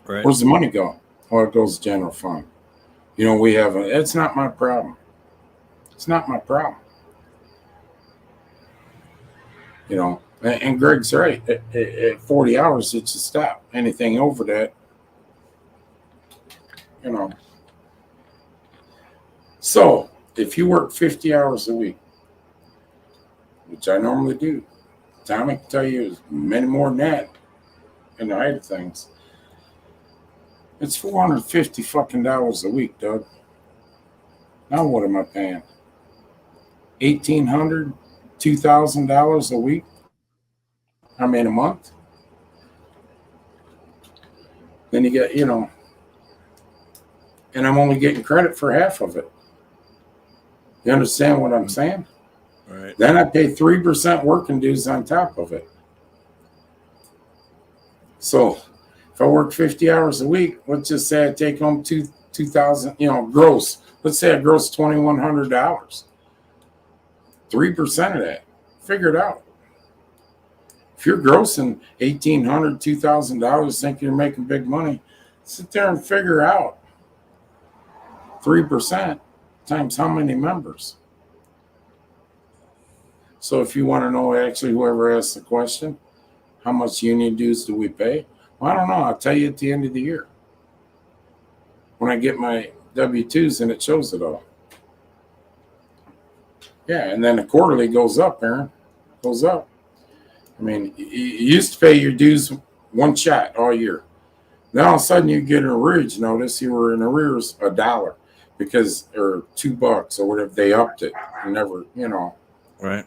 Right. Where's the money go? Oh, it goes to general fund. We have it's not my problem. It's not my problem. And Greg's right. At 40 hours, it's a stop. Anything over that, So if you work 50 hours a week, which I normally do, Tommy can tell you is many more than that in the height of things. It's $450 fucking dollars a week, Doug. Now what am I paying? $1,800, $2,000 a week? I mean a month? Then you get, and I'm only getting credit for half of it. You understand what I'm saying? Right. Then I pay 3% working dues on top of it. So if I work 50 hours a week, let's just say I take home 2,000, gross. Let's say I gross $2,100. 3% of that. Figure it out. If you're grossing $1,800, $2,000, think you're making big money, sit there and figure out 3% times how many members. So if you want to know, actually, whoever asked the question, how much union dues do we pay? Well, I don't know. I'll tell you at the end of the year when I get my W-2s and it shows it all. Yeah, and then the quarterly goes up, Aaron. Goes up. I mean, you used to pay your dues one shot all year. Then all of a sudden you get an arrears notice. You were in arrears $1 because, or $2 or whatever. They upped it. You never, Right.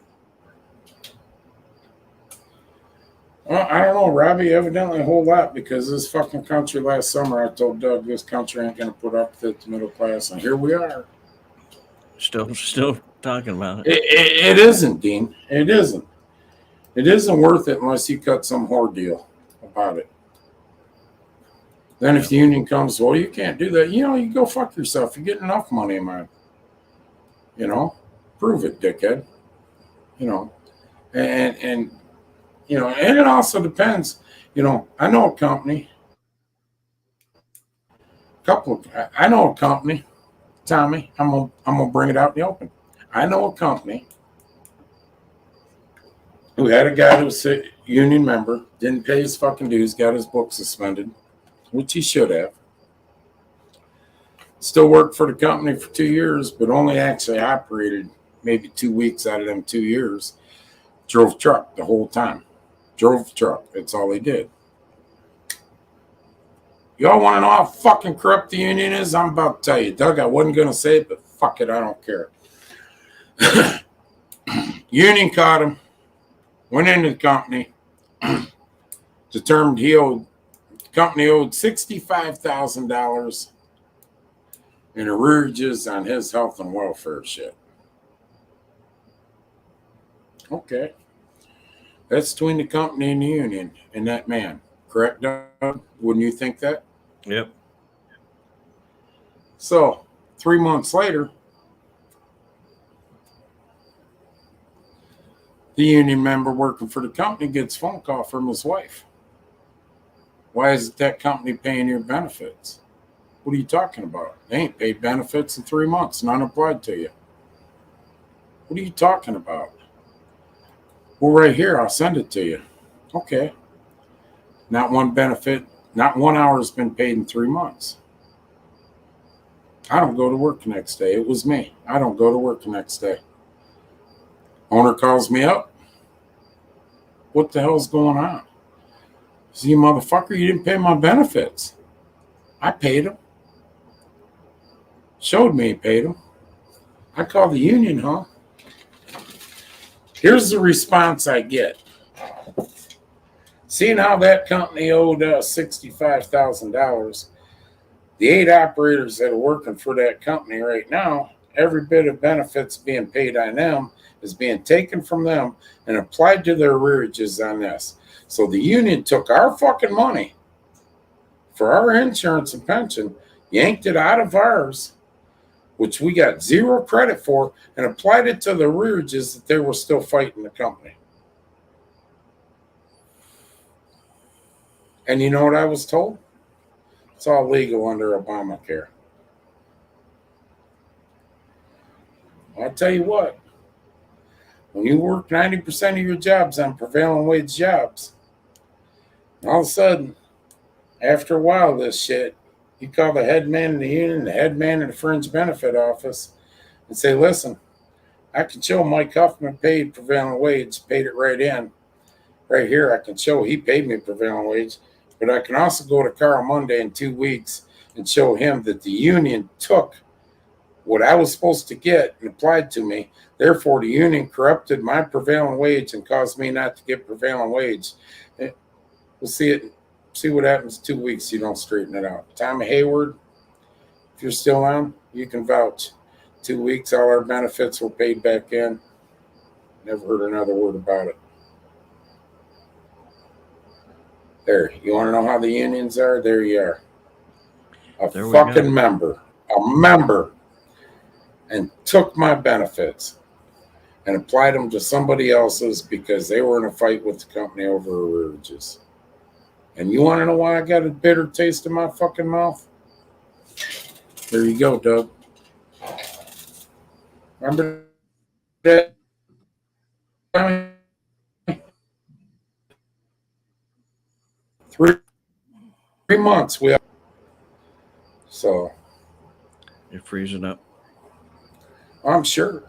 Well, I don't know, Robbie. Evidently a whole lot, because this fucking country last summer, I told Doug this country ain't going to put up with the middle class, and here we are. Still talking about it. It isn't, Dean. It isn't. It isn't worth it unless you cut some whore deal about it. Then if the union comes, well, you can't do that. You go fuck yourself. You get enough money, man. Prove it, dickhead. And it also depends. I know a company. I know a company. Tommy, I'm gonna bring it out in the open. I know a company who had a guy who was a union member, didn't pay his fucking dues, got his book suspended, which he should have. Still worked for the company for 2 years, but only actually operated maybe 2 weeks out of them 2 years. Drove truck the whole time. Drove truck. That's all he did. Y'all want to know how fucking corrupt the union is? I'm about to tell you. Doug, I wasn't going to say it, but fuck it, I don't care. Union caught him. Went into the company, determined the company owed $65,000 in arrearages on his health and welfare shit. Okay. That's between the company and the union and that man. Correct, Doug? Wouldn't you think that? Yep. So, 3 months later, the union member working for the company gets a phone call from his wife. Why isn't that company paying your benefits? What are you talking about? They ain't paid benefits in 3 months. None applied to you. What are you talking about? Well, right here, I'll send it to you. Okay. Not one benefit, not 1 hour has been paid in 3 months. I don't go to work the next day. It was me. I don't go to work the next day. Owner calls me up. What the hell's going on? See, you motherfucker, you didn't pay my benefits. I paid them. Showed me he paid them. I called the union, huh? Here's the response I get. Seeing how that company owed us $65,000, the 8 operators that are working for that company right now, every bit of benefits being paid on them is being taken from them and applied to their arrearages on this. So the union took our fucking money for our insurance and pension, yanked it out of ours, which we got zero credit for, and applied it to the arrearages that they were still fighting the company. And you know what I was told? It's all legal under Obamacare. I'll tell you what. When you work 90% of your jobs on prevailing wage jobs, all of a sudden, after a while, this shit, you call the head man in the union, the head man in the fringe benefit office, and say, listen, I can show Mike Huffman paid prevailing wage, paid it right in. Right here, I can show he paid me prevailing wage, but I can also go to Carl Monday in 2 weeks and show him that the union took what I was supposed to get and applied to me. Therefore, the union corrupted my prevailing wage and caused me not to get prevailing wage. We'll see what happens 2 weeks. You don't straighten it out. Tommy Hayward, if you're still on, you can vouch. 2 weeks, all our benefits were paid back in. Never heard another word about it. There, you want to know how the unions are? There you are. There we Fucking go. member, and took my benefits and applied them to somebody else's because they were in a fight with the company over arrearages. And you want to know why I got a bitter taste in my fucking mouth? There you go, Doug. Remember that? 3 months. So You're freezing up. I'm sure.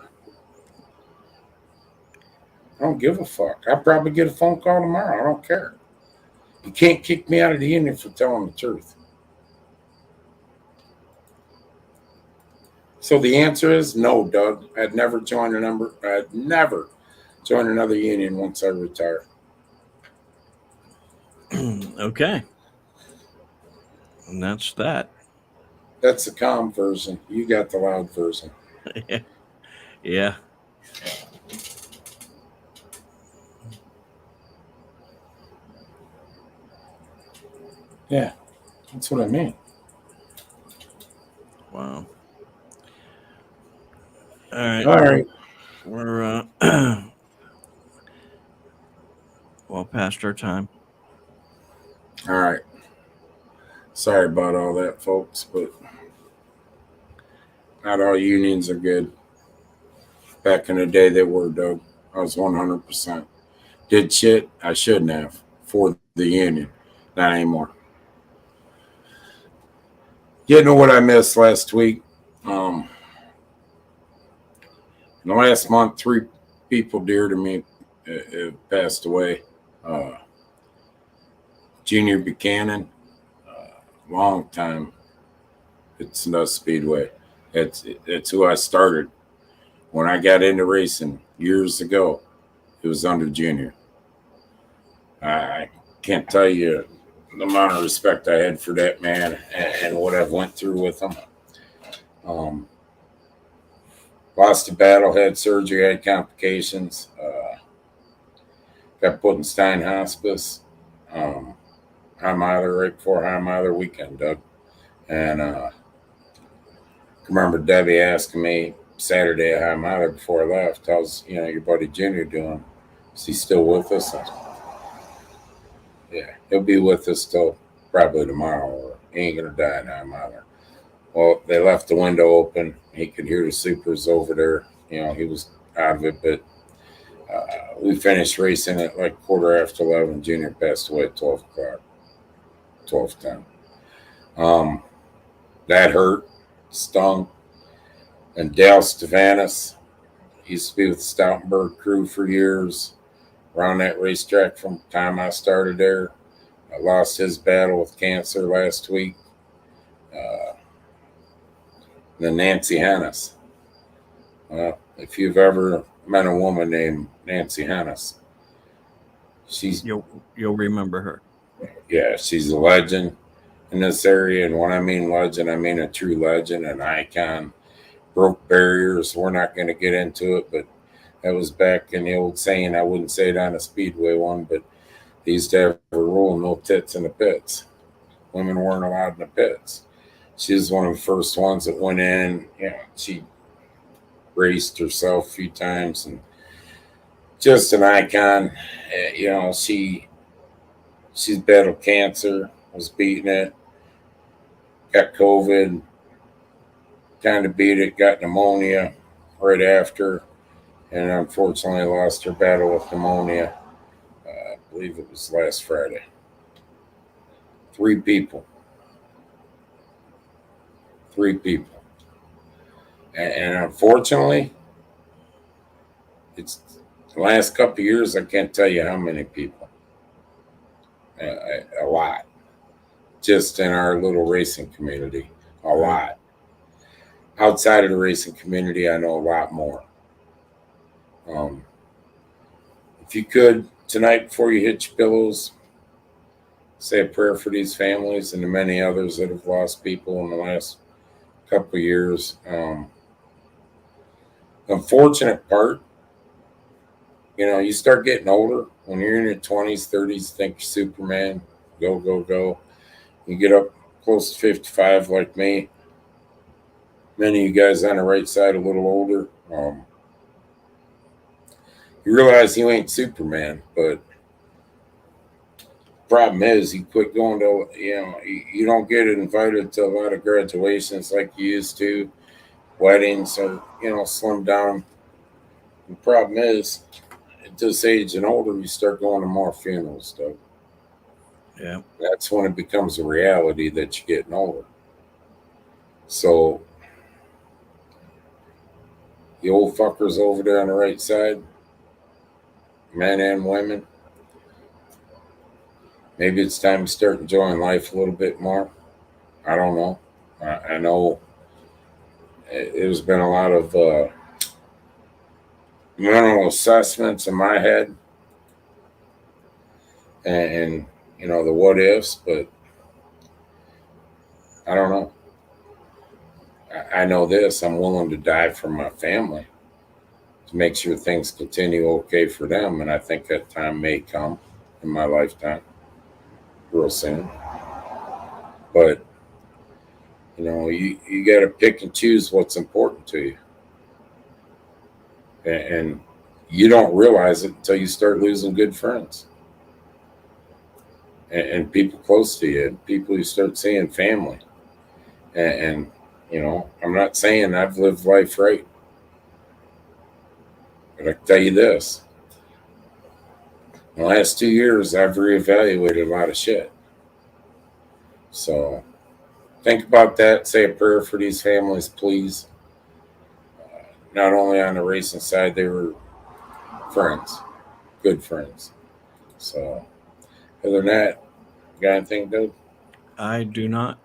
I don't give a fuck. I'll probably get a phone call tomorrow. I don't care. You can't kick me out of the union for telling the truth. So the answer is no, Doug. I'd never join another union once I retire. Okay. And that's that. That's the calm version. You got the loud version. Yeah. Yeah, that's what I mean. Wow. All right. All right. We're well past our time. All right. Sorry about all that, folks, but not all unions are good. Back in the day, they were, Doug. I was 100%. Did shit I shouldn't have for the union. Not anymore. You know what I missed last week? In the last month, 3 people dear to me have passed away. Junior Buchanan, long time. It's no Speedway. It's who I started. When I got into racing years ago, it was under Junior. I can't tell you the amount of respect I had for that man and what I've went through with him. Lost a battle, had surgery, had complications. Got put in Stein Hospice. High Miler right before High Miler weekend, Doug. And I remember Debbie asking me Saturday at High Miler before I left, how's your buddy Junior doing? Is he still with us? Yeah, he'll be with us till probably tomorrow, or he ain't gonna die in High Miler. Well, they left the window open. He could hear the supers over there. He was out of it, but we finished racing at like 11:15. Junior passed away at 12 o'clock, 12:10. That hurt, stung. And Dale Stavanis used to be with the Stoutenberg crew for years, around that racetrack from the time I started there. I lost his battle with cancer last week. Then Nancy Hannes. If you've ever met a woman named Nancy Hannes, You'll remember her. Yeah, she's a legend in this area. And when I mean legend, I mean a true legend, an icon. Broke barriers. We're not going to get into it, but that was back in the old saying. I wouldn't say it on a Speedway one, but they used to have a rule: no tits in the pits. Women weren't allowed in the pits. She was one of the first ones that went in. She raced herself a few times, and just an icon. She's battled cancer, was beating it, got COVID, kind of beat it, got pneumonia right after, and unfortunately lost her battle with pneumonia. I believe it was last Friday. 3 people. And unfortunately, it's the last couple of years, I can't tell you how many people. A lot. Just in our little racing community. A lot. Outside of the racing community, I know a lot more. If you could, tonight before you hit your pillows, say a prayer for these families and the many others that have lost people in the last couple of years. Unfortunate part, you start getting older. When you're in your 20s, 30s, think you're Superman, go, go, go. You get up close to 55 like me. Many of you guys on the right side a little older. You realize you ain't Superman, but problem is you quit going to, you don't get invited to a lot of graduations like you used to, weddings are, slimmed down. The problem is at this age and older, you start going to more funerals, though. Yeah. That's when it becomes a reality that you're getting older. So the old fuckers over there on the right side, men and women, maybe it's time to start enjoying life a little bit more. I don't know. I know there's been a lot of mental assessments in my head and the what ifs, but I don't know. I know this. I'm willing to die for my family to make sure things continue okay for them. And I think that time may come in my lifetime real soon. But, you got to pick and choose what's important to you. And you don't realize it until you start losing good friends and people close to you, people you start seeing family. And I'm not saying I've lived life right, but I can tell you this. In the last 2 years, I've reevaluated a lot of shit. So think about that. Say a prayer for these families, please. Not only on the racing side, they were friends, good friends. So other than that, got anything, dude? I do not.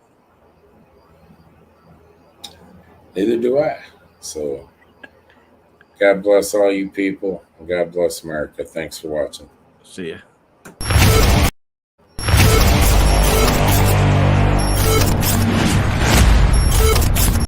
Neither do I. So God bless all you people. God bless America. Thanks for watching. See ya.